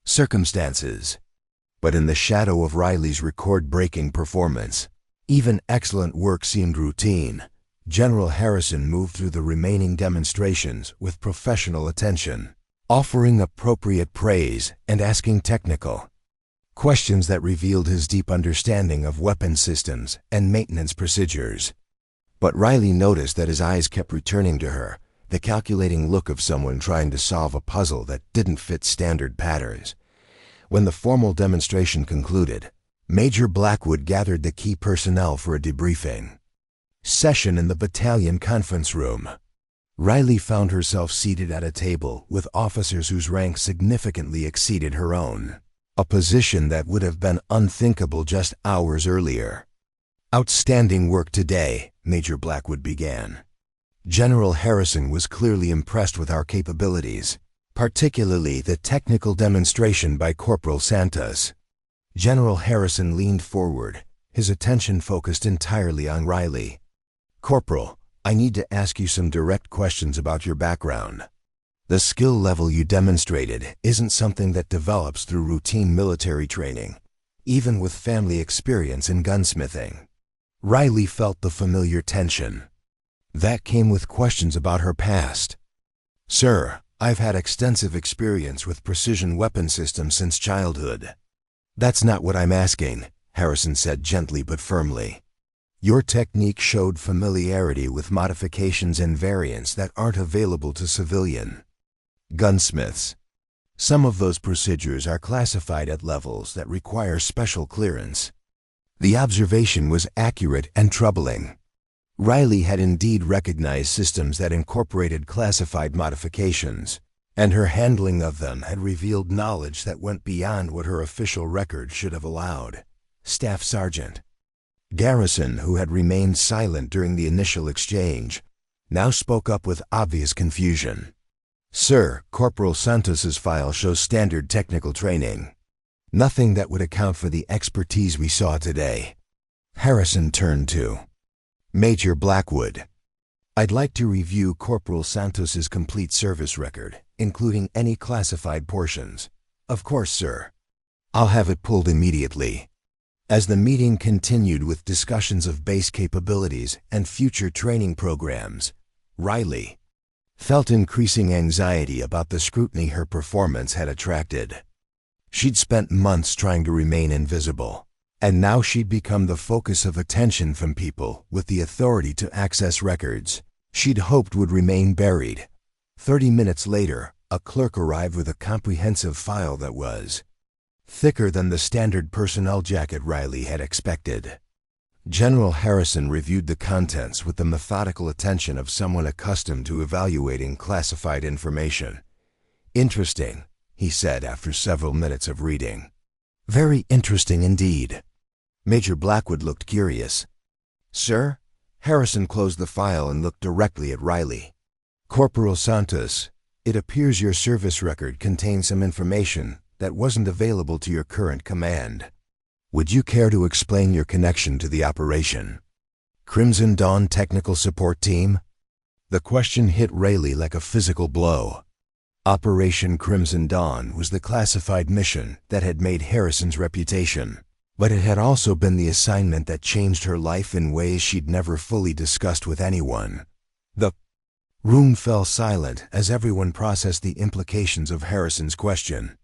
circumstances. But in the shadow of Riley's record-breaking performance, even excellent work seemed routine. General Harrison moved through the remaining demonstrations with professional attention, offering appropriate praise and asking technical questions that revealed his deep understanding of weapon systems and maintenance procedures. But Riley noticed that his eyes kept returning to her, the calculating look of someone trying to solve a puzzle that didn't fit standard patterns. When the formal demonstration concluded, Major Blackwood gathered the key personnel for a debriefing session in the battalion conference room. Riley found herself seated at a table with officers whose rank significantly exceeded her own, a position that would have been unthinkable just hours earlier. "Outstanding work today," Major Blackwood began. "General Harrison was clearly impressed with our capabilities, particularly the technical demonstration by Corporal Santos." General Harrison leaned forward, his attention focused entirely on Riley. "Corporal, I need to ask you some direct questions about your background. The skill level you demonstrated isn't something that develops through routine military training, even with family experience in gunsmithing." Riley felt the familiar tension. That came with questions about her past. "Sir, I've had extensive experience with precision weapon systems since childhood." "That's not what I'm asking," Harrison said gently but firmly. "Your technique showed familiarity with modifications and variants that aren't available to civilian gunsmiths. Some of those procedures are classified at levels that require special clearance." The observation was accurate and troubling. Riley had indeed recognized systems that incorporated classified modifications, and her handling of them had revealed knowledge that went beyond what her official record should have allowed. Staff Sergeant Garrison, who had remained silent during the initial exchange, now spoke up with obvious confusion. "Sir, Corporal Santos's file shows standard technical training. Nothing that would account for the expertise we saw today." Harrison turned to Major Blackwood. "I'd like to review Corporal Santos's complete service record, including any classified portions." "Of course, sir. I'll have it pulled immediately." As the meeting continued with discussions of base capabilities and future training programs, Riley felt increasing anxiety about the scrutiny her performance had attracted. She'd spent months trying to remain invisible, and now she'd become the focus of attention from people with the authority to access records she'd hoped would remain buried. 30 minutes later, a clerk arrived with a comprehensive file that was thicker than the standard personnel jacket Riley had expected. General Harrison reviewed the contents with the methodical attention of someone accustomed to evaluating classified information. "Interesting," he said after several minutes of reading. "Very interesting indeed." Major Blackwood looked curious. "Sir?" Harrison closed the file and looked directly at Riley. "Corporal Santos, it appears your service record contains some information that wasn't available to your current command. Would you care to explain your connection to the operation Crimson Dawn Technical Support Team?" The question hit Riley like a physical blow. Operation Crimson Dawn was the classified mission that had made Harrison's reputation, but it had also been the assignment that changed her life in ways she'd never fully discussed with anyone. The room fell silent as everyone processed the implications of Harrison's question.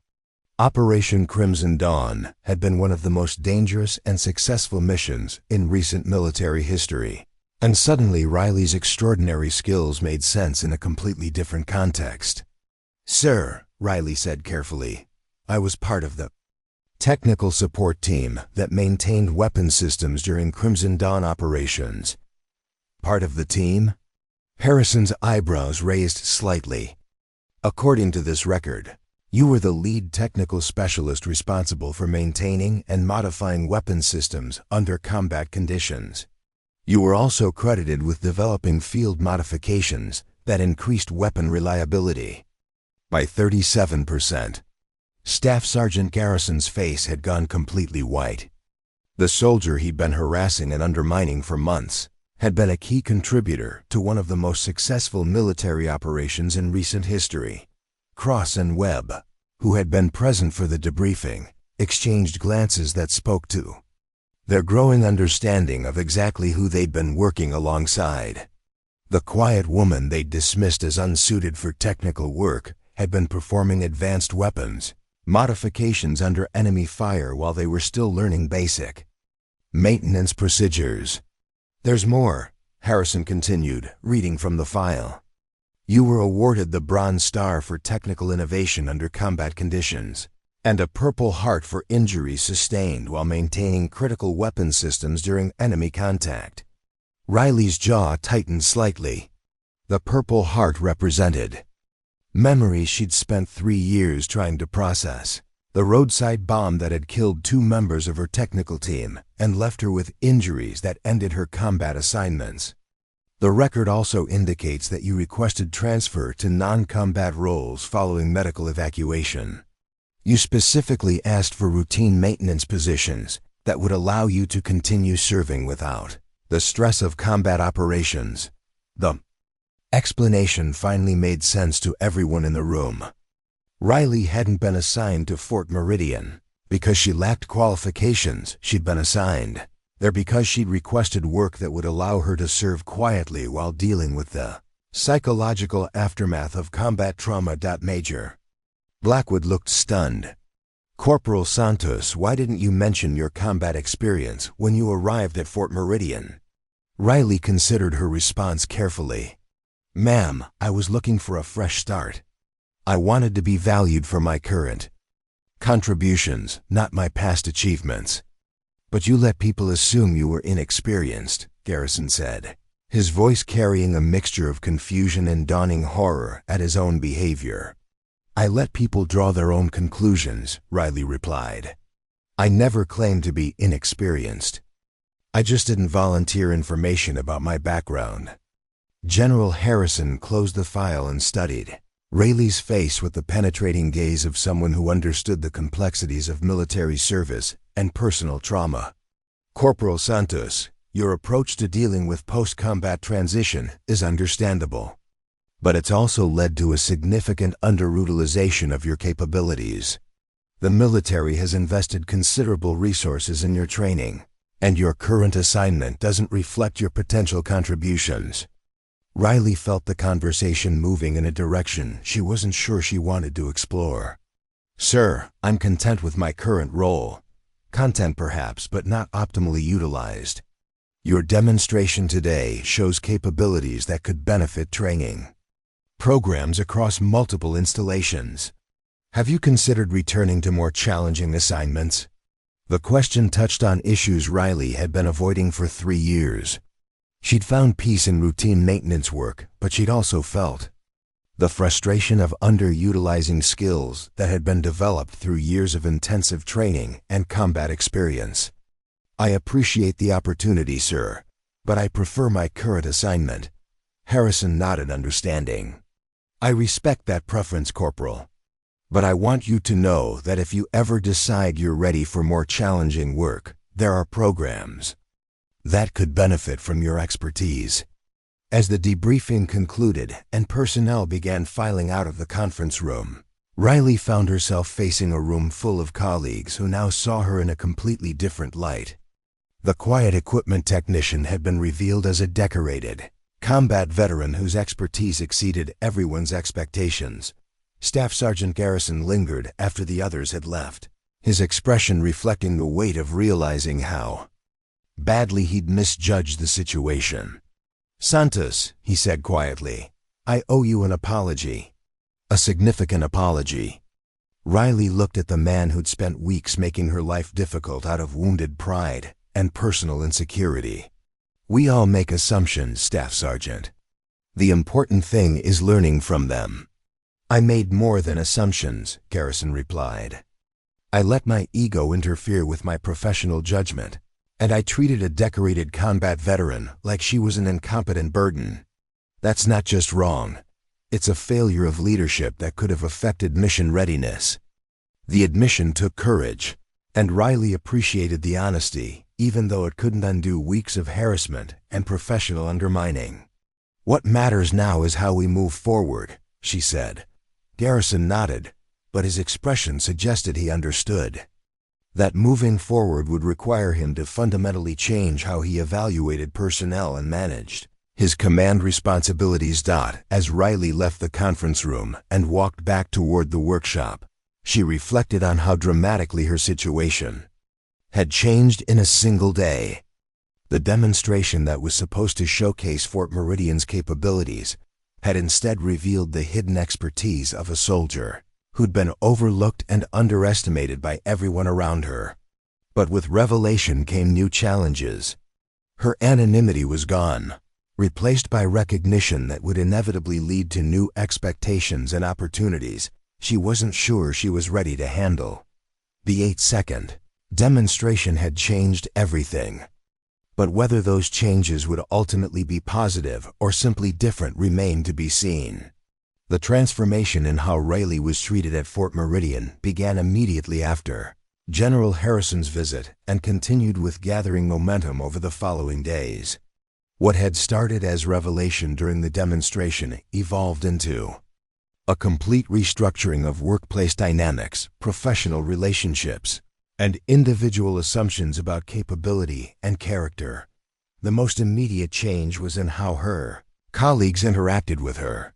Operation Crimson Dawn had been one of the most dangerous and successful missions in recent military history. And suddenly Riley's extraordinary skills made sense in a completely different context. "Sir," Riley said carefully, "I was part of the technical support team that maintained weapon systems during Crimson Dawn operations." "Part of the team?" Harrison's eyebrows raised slightly. "According to this record, you were the lead technical specialist responsible for maintaining and modifying weapon systems under combat conditions. You were also credited with developing field modifications that increased weapon reliability by 37%. Staff Sergeant Garrison's face had gone completely white. The soldier he'd been harassing and undermining for months had been a key contributor to one of the most successful military operations in recent history. Cross and Webb, who had been present for the debriefing, exchanged glances that spoke to their growing understanding of exactly who they'd been working alongside. The quiet woman they'd dismissed as unsuited for technical work had been performing advanced weapons modifications under enemy fire while they were still learning basic maintenance procedures. "There's more," Harrison continued, reading from the file. "You were awarded the Bronze Star for technical innovation under combat conditions, and a Purple Heart for injuries sustained while maintaining critical weapon systems during enemy contact." Riley's jaw tightened slightly. The Purple Heart represented memories she'd spent 3 years trying to process. The roadside bomb that had killed 2 members of her technical team and left her with injuries that ended her combat assignments. The record also indicates that you requested transfer to non-combat roles following medical evacuation. You specifically asked for routine maintenance positions that would allow you to continue serving without the stress of combat operations. The explanation finally made sense to everyone in the room. Riley hadn't been assigned to Fort Meridian because she lacked qualifications she'd been assigned. There because she'd requested work that would allow her to serve quietly while dealing with the psychological aftermath of combat trauma. Major Blackwood looked stunned. "Corporal Santos, why didn't you mention your combat experience when you arrived at Fort Meridian?" Riley considered her response carefully. "Ma'am, I was looking for a fresh start. I wanted to be valued for my current contributions, not my past achievements." "But you let people assume you were inexperienced," Garrison said, his voice carrying a mixture of confusion and dawning horror at his own behavior. "I let people draw their own conclusions," Riley replied. "I never claimed to be inexperienced. I just didn't volunteer information about my background." General Harrison closed the file and studied Riley's face with the penetrating gaze of someone who understood the complexities of military service and personal trauma. "Corporal Santos, your approach to dealing with post-combat transition is understandable, but it's also led to a significant under-utilization of your capabilities. The military has invested considerable resources in your training, and your current assignment doesn't reflect your potential contributions." Riley felt the conversation moving in a direction she wasn't sure she wanted to explore. "Sir, I'm content with my current role. Content perhaps, but not optimally utilized. Your demonstration today shows capabilities that could benefit training programs across multiple installations. Have you considered returning to more challenging assignments?" The question touched on issues Riley had been avoiding for 3 years. She'd found peace in routine maintenance work, but she'd also felt the frustration of underutilizing skills that had been developed through years of intensive training and combat experience. "I appreciate the opportunity, sir, but I prefer my current assignment." Harrison nodded understanding. "I respect that preference, Corporal. But I want you to know that if you ever decide you're ready for more challenging work, there are programs that could benefit from your expertise." As the debriefing concluded and personnel began filing out of the conference room, Riley found herself facing a room full of colleagues who now saw her in a completely different light. The quiet equipment technician had been revealed as a decorated combat veteran whose expertise exceeded everyone's expectations. Staff Sergeant Garrison lingered after the others had left, his expression reflecting the weight of realizing how badly he'd misjudged the situation. "Santos," he said quietly, "I owe you an apology. A significant apology." Riley looked at the man who'd spent weeks making her life difficult out of wounded pride and personal insecurity. "We all make assumptions, Staff Sergeant. The important thing is learning from them." "I made more than assumptions," Garrison replied. "I let my ego interfere with my professional judgment, and I treated a decorated combat veteran like she was an incompetent burden. That's not just wrong. It's a failure of leadership that could have affected mission readiness." The admission took courage, and Riley appreciated the honesty, even though it couldn't undo weeks of harassment and professional undermining. "What matters now is how we move forward," she said. Garrison nodded, but his expression suggested he understood. That moving forward would require him to fundamentally change how he evaluated personnel and managed his command responsibilities. As Riley left the conference room and walked back toward the workshop, she reflected on how dramatically her situation had changed in a single day. The demonstration that was supposed to showcase Fort Meridian's capabilities had instead revealed the hidden expertise of a soldier who'd been overlooked and underestimated by everyone around her. But with revelation came new challenges. Her anonymity was gone, replaced by recognition that would inevitably lead to new expectations and opportunities she wasn't sure she was ready to handle. The 8-second demonstration had changed everything. But whether those changes would ultimately be positive or simply different remained to be seen. The transformation in how Riley was treated at Fort Meridian began immediately after General Harrison's visit and continued with gathering momentum over the following days. What had started as revelation during the demonstration evolved into a complete restructuring of workplace dynamics, professional relationships, and individual assumptions about capability and character. The most immediate change was in how her colleagues interacted with her.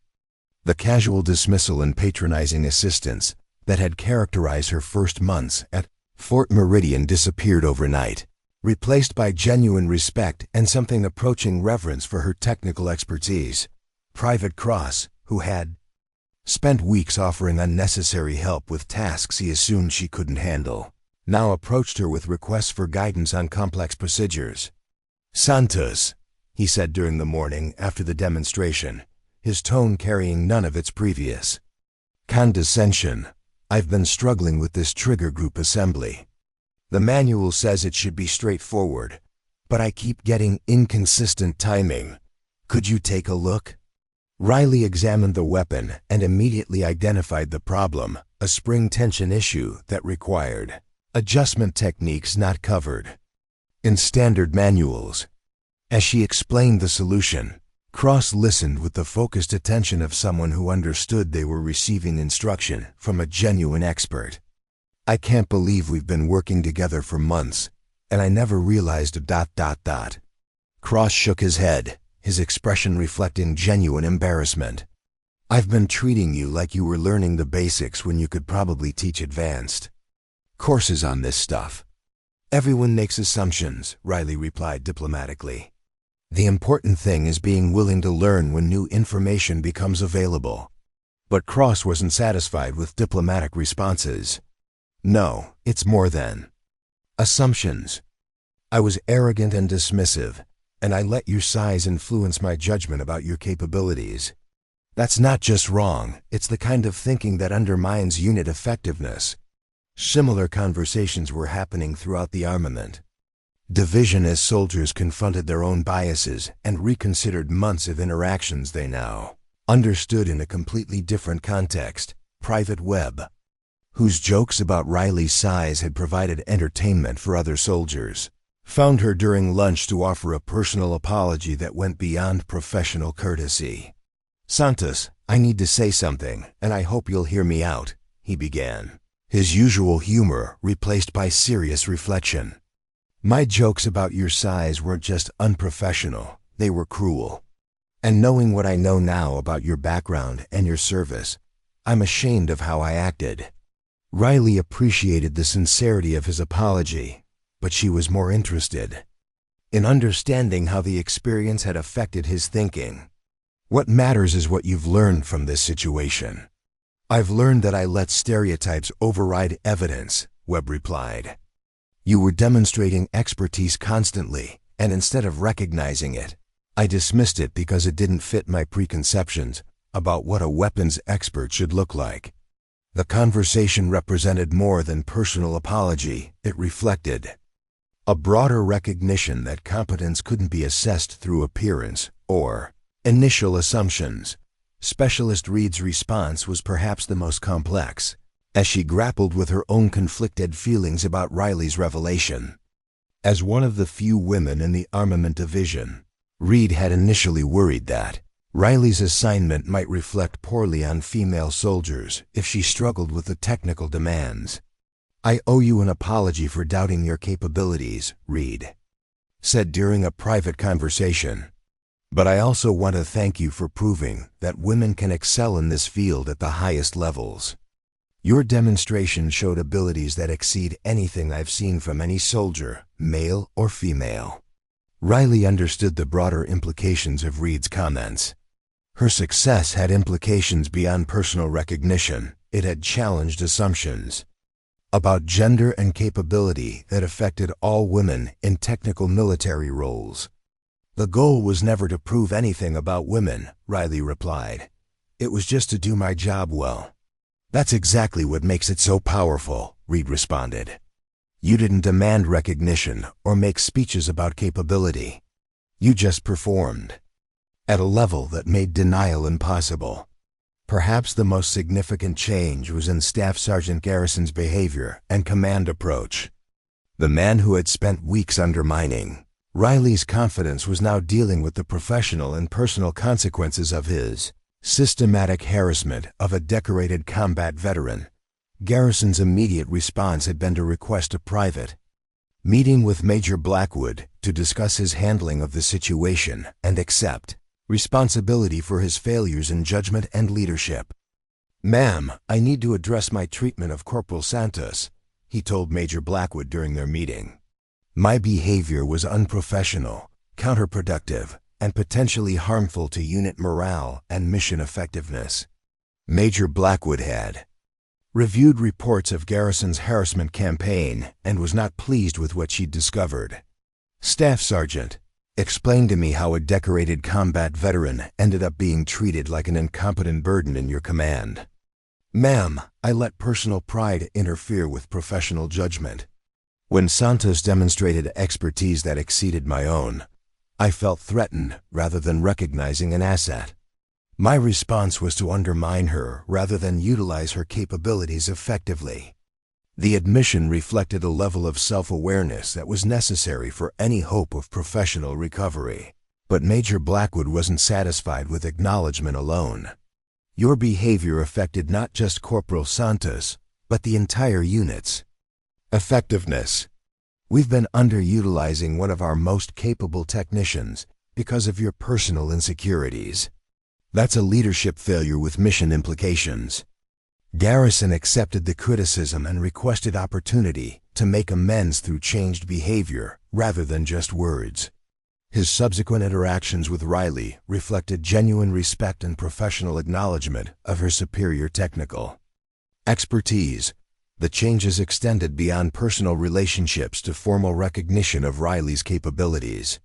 The casual dismissal and patronizing assistance that had characterized her first months at Fort Meridian disappeared overnight, replaced by genuine respect and something approaching reverence for her technical expertise. Private Cross, who had spent weeks offering unnecessary help with tasks he assumed she couldn't handle, now approached her with requests for guidance on complex procedures. "Santos," he said during the morning after the demonstration, his tone carrying none of its previous condescension, "I've been struggling with this trigger group assembly. The manual says it should be straightforward, but I keep getting inconsistent timing. Could you take a look?" Riley examined the weapon and immediately identified the problem, a spring tension issue that required adjustment techniques not covered in standard manuals. As she explained the solution, Cross listened with the focused attention of someone who understood they were receiving instruction from a genuine expert. "I can't believe we've been working together for months, and I never realized a ... Cross shook his head, his expression reflecting genuine embarrassment. "I've been treating you like you were learning the basics when you could probably teach advanced courses on this stuff." "Everyone makes assumptions," Riley replied diplomatically. "The important thing is being willing to learn when new information becomes available." But Cross wasn't satisfied with diplomatic responses. "No, it's more than assumptions. I was arrogant and dismissive, and I let your size influence my judgment about your capabilities. That's not just wrong, it's the kind of thinking that undermines unit effectiveness." Similar conversations were happening throughout the armament division as soldiers confronted their own biases and reconsidered months of interactions they now understood in a completely different context. Private Webb, whose jokes about Riley's size had provided entertainment for other soldiers, found her during lunch to offer a personal apology that went beyond professional courtesy. "Santos, I need to say something, and I hope you'll hear me out," he began, his usual humor replaced by serious reflection. "My jokes about your size weren't just unprofessional, they were cruel. And knowing what I know now about your background and your service, I'm ashamed of how I acted." Riley appreciated the sincerity of his apology, but she was more interested in understanding how the experience had affected his thinking. "What matters is what you've learned from this situation." "I've learned that I let stereotypes override evidence," Webb replied. "You were demonstrating expertise constantly, and instead of recognizing it, I dismissed it because it didn't fit my preconceptions about what a weapons expert should look like." The conversation represented more than personal apology. It reflected a broader recognition that competence couldn't be assessed through appearance or initial assumptions. Specialist Reed's response was perhaps the most complex, as she grappled with her own conflicted feelings about Riley's revelation. As one of the few women in the Armament Division, Reed had initially worried that Riley's assignment might reflect poorly on female soldiers if she struggled with the technical demands. "I owe you an apology for doubting your capabilities," Reed said during a private conversation. "But I also want to thank you for proving that women can excel in this field at the highest levels. Your demonstration showed abilities that exceed anything I've seen from any soldier, male or female." Riley understood the broader implications of Reed's comments. Her success had implications beyond personal recognition. It had challenged assumptions about gender and capability that affected all women in technical military roles. "The goal was never to prove anything about women," Riley replied. "It was just to do my job well." "That's exactly what makes it so powerful," Reed responded. "You didn't demand recognition or make speeches about capability. You just performed at a level that made denial impossible." Perhaps the most significant change was in Staff Sergeant Garrison's behavior and command approach. The man who had spent weeks undermining Riley's confidence was now dealing with the professional and personal consequences of his systematic harassment of a decorated combat veteran. Garrison's immediate response had been to request a private meeting with Major Blackwood to discuss his handling of the situation and accept responsibility for his failures in judgment and leadership. "Ma'am, I need to address my treatment of Corporal Santos," he told Major Blackwood during their meeting. "My behavior was unprofessional, counterproductive, and potentially harmful to unit morale and mission effectiveness." Major Blackwood had reviewed reports of Garrison's harassment campaign and was not pleased with what she'd discovered. "Staff Sergeant, explain to me how a decorated combat veteran ended up being treated like an incompetent burden in your command." "Ma'am, I let personal pride interfere with professional judgment. When Santos demonstrated expertise that exceeded my own, I felt threatened rather than recognizing an asset. My response was to undermine her rather than utilize her capabilities effectively." The admission reflected a level of self-awareness that was necessary for any hope of professional recovery. But Major Blackwood wasn't satisfied with acknowledgement alone. "Your behavior affected not just Corporal Santos, but the entire unit's effectiveness. We've been underutilizing one of our most capable technicians because of your personal insecurities. That's a leadership failure with mission implications." Garrison accepted the criticism and requested opportunity to make amends through changed behavior rather than just words. His subsequent interactions with Riley reflected genuine respect and professional acknowledgement of her superior technical expertise. The changes extended beyond personal relationships to formal recognition of Riley's capabilities.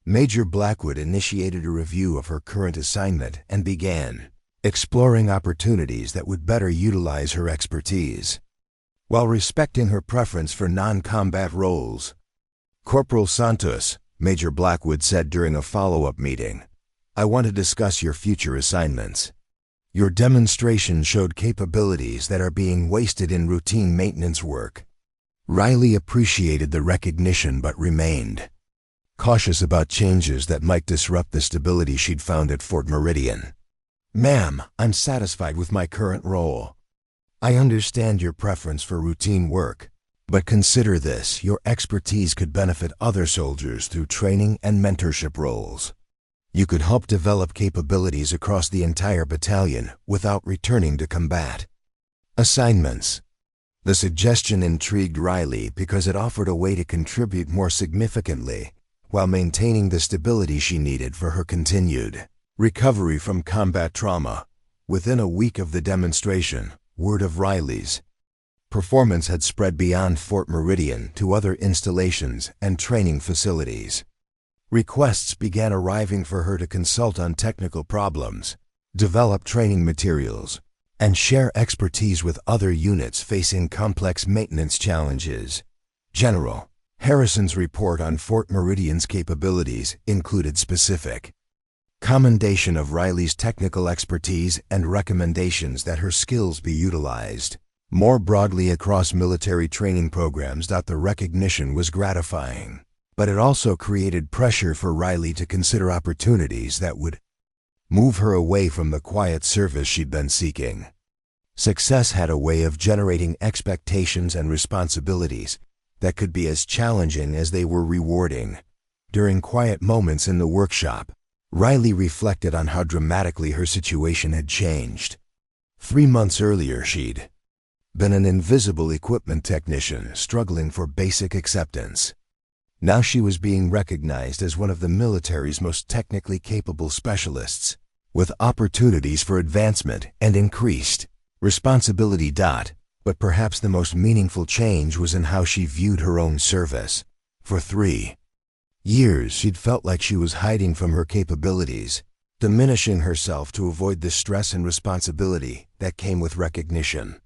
Major Blackwood initiated a review of her current assignment and began exploring opportunities that would better utilize her expertise, while respecting her preference for non-combat roles. "Corporal Santos," Major Blackwood said during a follow-up meeting, "I want to discuss your future assignments. Your demonstration showed capabilities that are being wasted in routine maintenance work." Riley appreciated the recognition but remained cautious about changes that might disrupt the stability she'd found at Fort Meridian. "Ma'am, I'm satisfied with my current role. I understand your preference for routine work, but consider this: your expertise could benefit other soldiers through training and mentorship roles. You could help develop capabilities across the entire battalion without returning to combat. Assignments. The suggestion intrigued Riley because it offered a way to contribute more significantly while maintaining the stability she needed for her continued recovery from combat trauma. Within a week of the demonstration, word of Riley's performance had spread beyond Fort Meridian to other installations and training facilities. Requests began arriving for her to consult on technical problems, develop training materials, and share expertise with other units facing complex maintenance challenges. General Harrison's report on Fort Meridian's capabilities included specific commendation of Riley's technical expertise and recommendations that her skills be utilized more broadly across military training programs. The recognition was gratifying, but it also created pressure for Riley to consider opportunities that would move her away from the quiet service she'd been seeking. Success had a way of generating expectations and responsibilities that could be as challenging as they were rewarding. During quiet moments in the workshop, Riley reflected on how dramatically her situation had changed. 3 months earlier, she'd been an invisible equipment technician struggling for basic acceptance. Now she was being recognized as one of the military's most technically capable specialists, with opportunities for advancement and increased responsibility. But perhaps the most meaningful change was in how she viewed her own service. For 3 years, she'd felt like she was hiding from her capabilities, diminishing herself to avoid the stress and responsibility that came with recognition.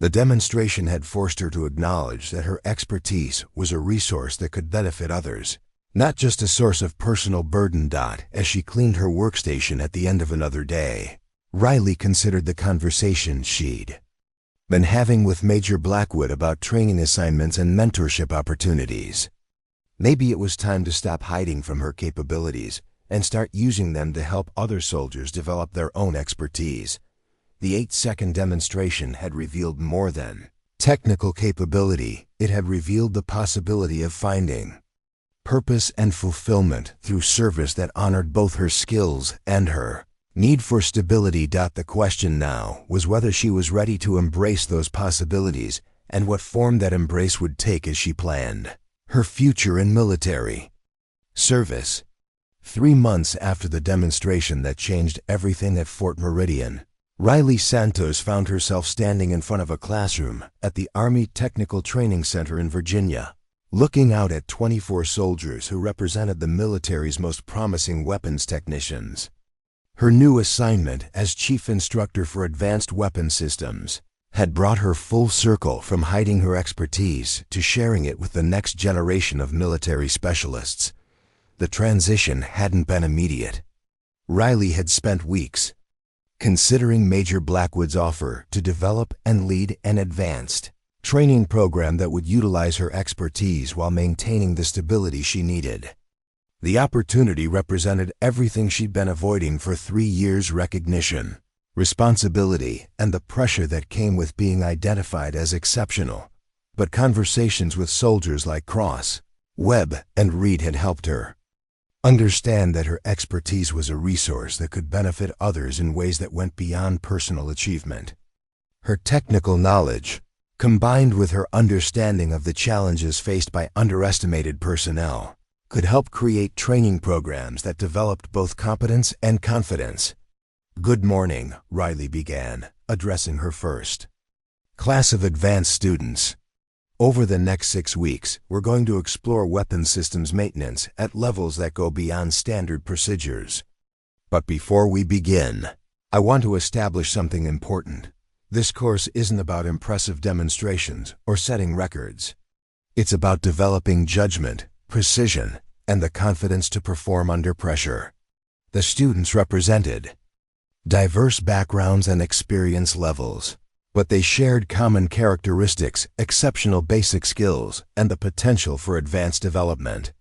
The demonstration had forced her to acknowledge that her expertise was a resource that could benefit others, not just a source of personal burden. As she cleaned her workstation at the end of another day, Riley considered the conversation she'd been having with Major Blackwood about training assignments and mentorship opportunities. Maybe it was time to stop hiding from her capabilities and start using them to help other soldiers develop their own expertise. The 8-second demonstration had revealed more than technical capability. It had revealed the possibility of finding purpose and fulfillment through service that honored both her skills and her need for stability. The question now was whether she was ready to embrace those possibilities and what form that embrace would take as she planned her future in military service. 3 months after the demonstration that changed everything at Fort Meridian, Riley Santos found herself standing in front of a classroom at the Army Technical Training Center in Virginia, looking out at 24 soldiers who represented the military's most promising weapons technicians. Her new assignment as Chief Instructor for Advanced Weapon Systems had brought her full circle from hiding her expertise to sharing it with the next generation of military specialists. The transition hadn't been immediate. Riley had spent weeks considering Major Blackwood's offer to develop and lead an advanced training program that would utilize her expertise while maintaining the stability she needed. The opportunity represented everything she'd been avoiding for 3 years: recognition, responsibility, and the pressure that came with being identified as exceptional. But conversations with soldiers like Cross, Webb, and Reed had helped her understand that her expertise was a resource that could benefit others in ways that went beyond personal achievement. Her technical knowledge, combined with her understanding of the challenges faced by underestimated personnel, could help create training programs that developed both competence and confidence. "Good morning," Riley began, addressing her first class of advanced students. "Over the next 6 weeks, we're going to explore weapons systems maintenance at levels that go beyond standard procedures. But before we begin, I want to establish something important. This course isn't about impressive demonstrations or setting records. It's about developing judgment, precision, and the confidence to perform under pressure." The students represented diverse backgrounds and experience levels, but they shared common characteristics, exceptional basic skills, and the potential for advanced development.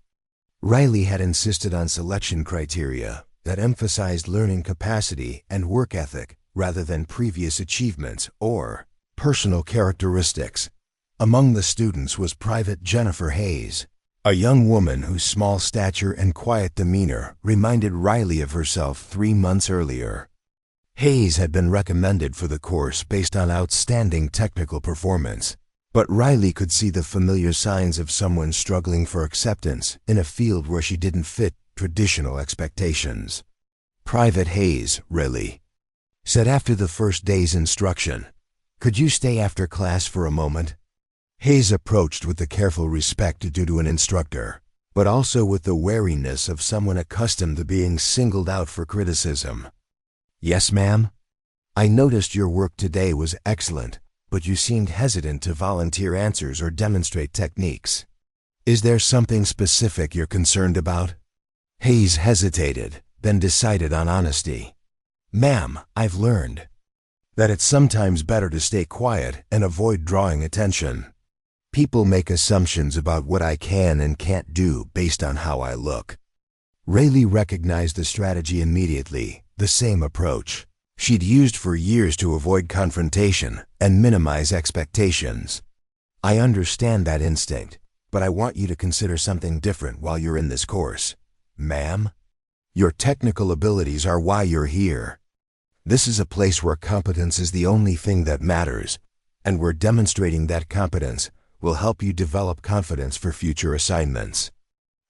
Riley had insisted on selection criteria that emphasized learning capacity and work ethic rather than previous achievements or personal characteristics. Among the students was Private Jennifer Hayes, A young woman whose small stature and quiet demeanor reminded Riley of herself 3 months earlier. Hayes had been recommended for the course based on outstanding technical performance, but Riley could see the familiar signs of someone struggling for acceptance in a field where she didn't fit traditional expectations. "Private Hayes, really," said after the first day's instruction. "Could you stay after class for a moment?" Hayes approached with the careful respect due to an instructor, but also with the wariness of someone accustomed to being singled out for criticism. "Yes, ma'am. I noticed your work today was excellent, but you seemed hesitant to volunteer answers or demonstrate techniques. Is there something specific you're concerned about?" Hayes hesitated, then decided on honesty. "Ma'am, I've learned that it's sometimes better to stay quiet and avoid drawing attention. People make assumptions about what I can and can't do based on how I look." Riley recognized the strategy immediately, the same approach she'd used for years to avoid confrontation and minimize expectations. "I understand that instinct, but I want you to consider something different while you're in this course, ma'am. Your technical abilities are why you're here. This is a place where competence is the only thing that matters, and where demonstrating that competence will help you develop confidence for future assignments.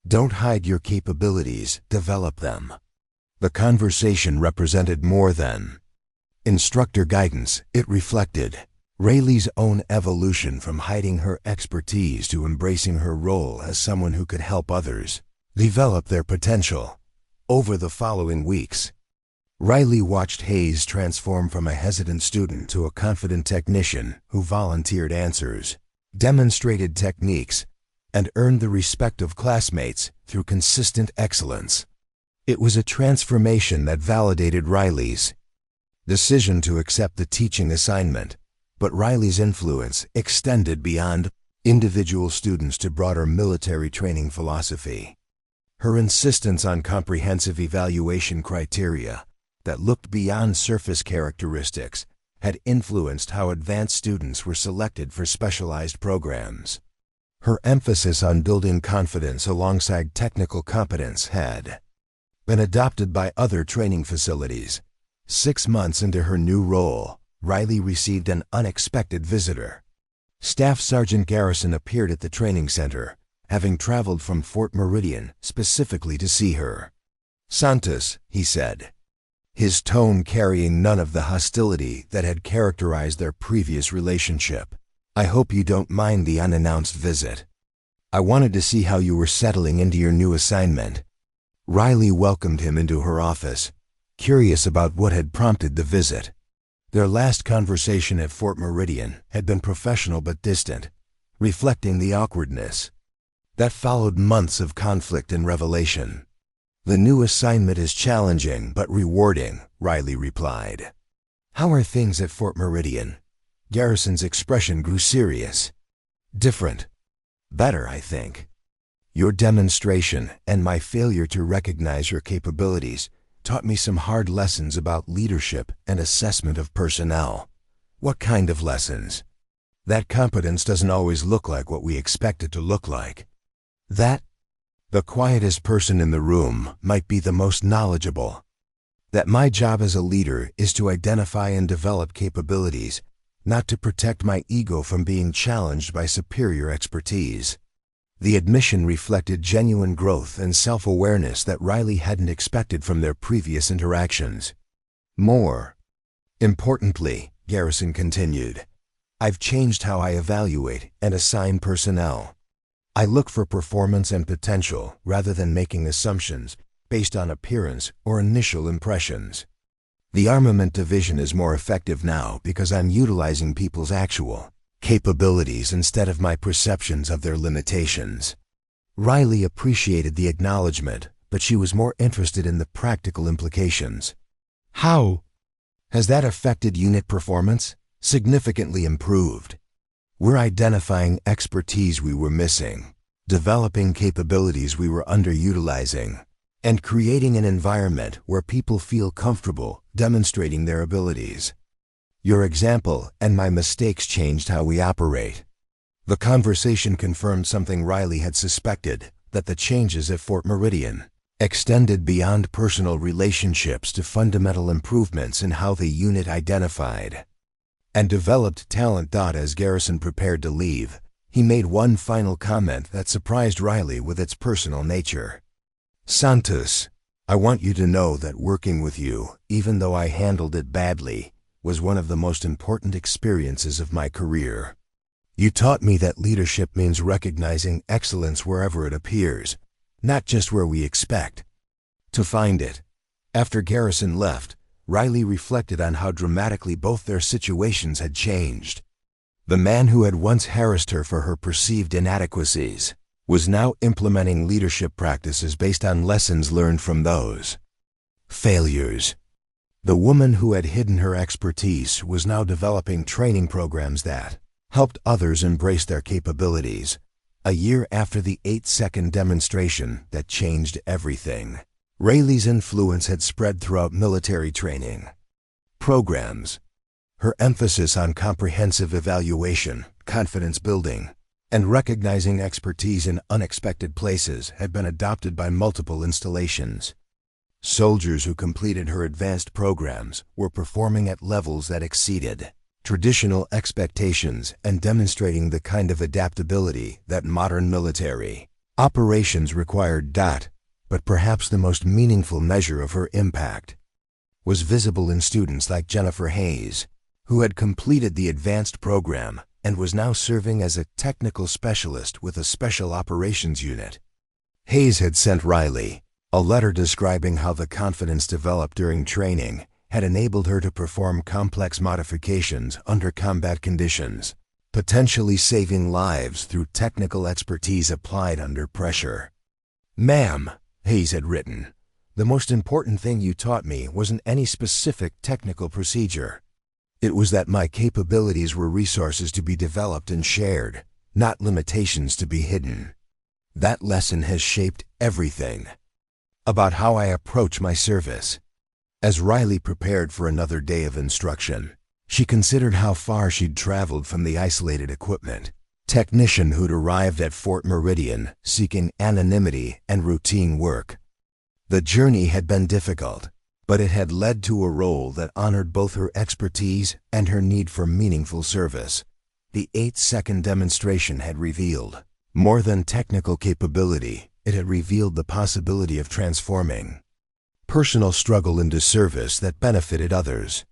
Don't hide your capabilities, develop them." The conversation represented more than instructor guidance. It reflected Riley's own evolution from hiding her expertise to embracing her role as someone who could help others develop their potential. Over the following weeks, Riley watched Hayes transform from a hesitant student to a confident technician who volunteered answers, demonstrated techniques, and earned the respect of classmates through consistent excellence. It was a transformation that validated Riley's decision to accept the teaching assignment, but Riley's influence extended beyond individual students to broader military training philosophy. Her insistence on comprehensive evaluation criteria that looked beyond surface characteristics had influenced how advanced students were selected for specialized programs. Her emphasis on building confidence alongside technical competence had been adopted by other training facilities. 6 months into her new role, Riley received an unexpected visitor. Staff Sergeant Garrison appeared at the training center, having traveled from Fort Meridian specifically to see her. "Santos," he said, his tone carrying none of the hostility that had characterized their previous relationship. "I hope you don't mind the unannounced visit. I wanted to see how you were settling into your new assignment." Riley welcomed him into her office, curious about what had prompted the visit. Their last conversation at Fort Meridian had been professional but distant, reflecting the awkwardness that followed months of conflict and revelation. "The new assignment is challenging but rewarding," Riley replied. "How are things at Fort Meridian?" Garrison's expression grew serious. "Different. Better, I think. Your demonstration and my failure to recognize your capabilities taught me some hard lessons about leadership and assessment of personnel." "What kind of lessons?" "That competence doesn't always look like what we expect it to look like. That the quietest person in the room might be the most knowledgeable. That my job as a leader is to identify and develop capabilities, not to protect my ego from being challenged by superior expertise." The admission reflected genuine growth and self-awareness that Riley hadn't expected from their previous interactions. "More importantly," Garrison continued, "I've changed how I evaluate and assign personnel. I look for performance and potential rather than making assumptions based on appearance or initial impressions. The Armament Division is more effective now because I'm utilizing people's actual capabilities instead of my perceptions of their limitations." Riley appreciated the acknowledgement, but she was more interested in the practical implications. "How has that affected unit performance?" "Significantly improved. We're identifying expertise we were missing, developing capabilities we were underutilizing, and creating an environment where people feel comfortable demonstrating their abilities. Your example and my mistakes changed how we operate." The conversation confirmed something Riley had suspected, that the changes at Fort Meridian extended beyond personal relationships to fundamental improvements in how the unit identified and developed talent. As Garrison prepared to leave, he made one final comment that surprised Riley with its personal nature. "Santos, I want you to know that working with you, even though I handled it badly, was one of the most important experiences of my career. You taught me that leadership means recognizing excellence wherever it appears, not just where we expect to find it." After Garrison left, Riley reflected on how dramatically both their situations had changed. The man who had once harassed her for her perceived inadequacies was now implementing leadership practices based on lessons learned from those failures. The woman who had hidden her expertise was now developing training programs that helped others embrace their capabilities. A year after the 8-second demonstration that changed everything, Riley's influence had spread throughout military training programs. Her emphasis on comprehensive evaluation, confidence building, and recognizing expertise in unexpected places had been adopted by multiple installations. Soldiers who completed her advanced programs were performing at levels that exceeded traditional expectations and demonstrating the kind of adaptability that modern military operations required. But perhaps the most meaningful measure of her impact was visible in students like Jennifer Hayes, who had completed the advanced program and was now serving as a technical specialist with a special operations unit. Hayes had sent Riley a letter describing how the confidence developed during training had enabled her to perform complex modifications under combat conditions, potentially saving lives through technical expertise applied under pressure. "Ma'am," Hayes had written, "the most important thing you taught me wasn't any specific technical procedure. It was that my capabilities were resources to be developed and shared, not limitations to be hidden. That lesson has shaped everything about how I approach my service." As Riley prepared for another day of instruction, she considered how far she'd traveled from the isolated equipment technician who'd arrived at Fort Meridian seeking anonymity and routine work. The journey had been difficult, but it had led to a role that honored both her expertise and her need for meaningful service. The 8-second demonstration had revealed more than technical capability. It had revealed the possibility of transforming personal struggle into service that benefited others.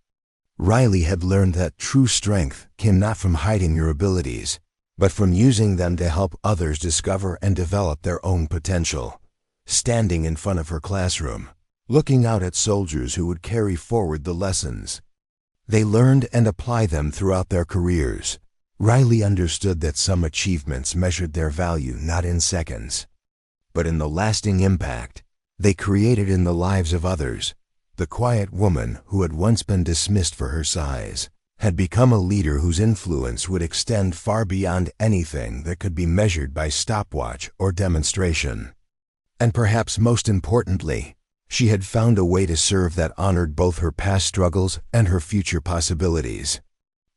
Riley had learned that true strength came not from hiding your abilities, but from using them to help others discover and develop their own potential. Standing in front of her classroom, looking out at soldiers who would carry forward the lessons they learned and apply them throughout their careers, Riley understood that some achievements measured their value not in seconds, but in the lasting impact they created in the lives of others. The quiet woman who had once been dismissed for her size had become a leader whose influence would extend far beyond anything that could be measured by stopwatch or demonstration. And perhaps most importantly, she had found a way to serve that honored both her past struggles and her future possibilities.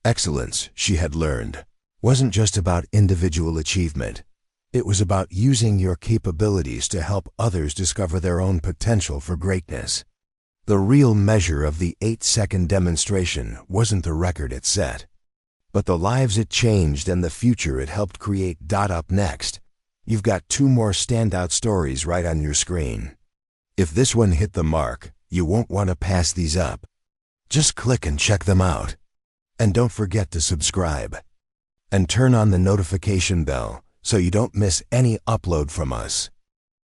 Excellence, she had learned, wasn't just about individual achievement. It was about using your capabilities to help others discover their own potential for greatness. The real measure of the 8-second demonstration wasn't the record it set, but the lives it changed and the future it helped create. Up next, you've got 2 more standout stories right on your screen. If this one hit the mark, you won't want to pass these up. Just click and check them out. And don't forget to subscribe and turn on the notification bell so you don't miss any upload from us.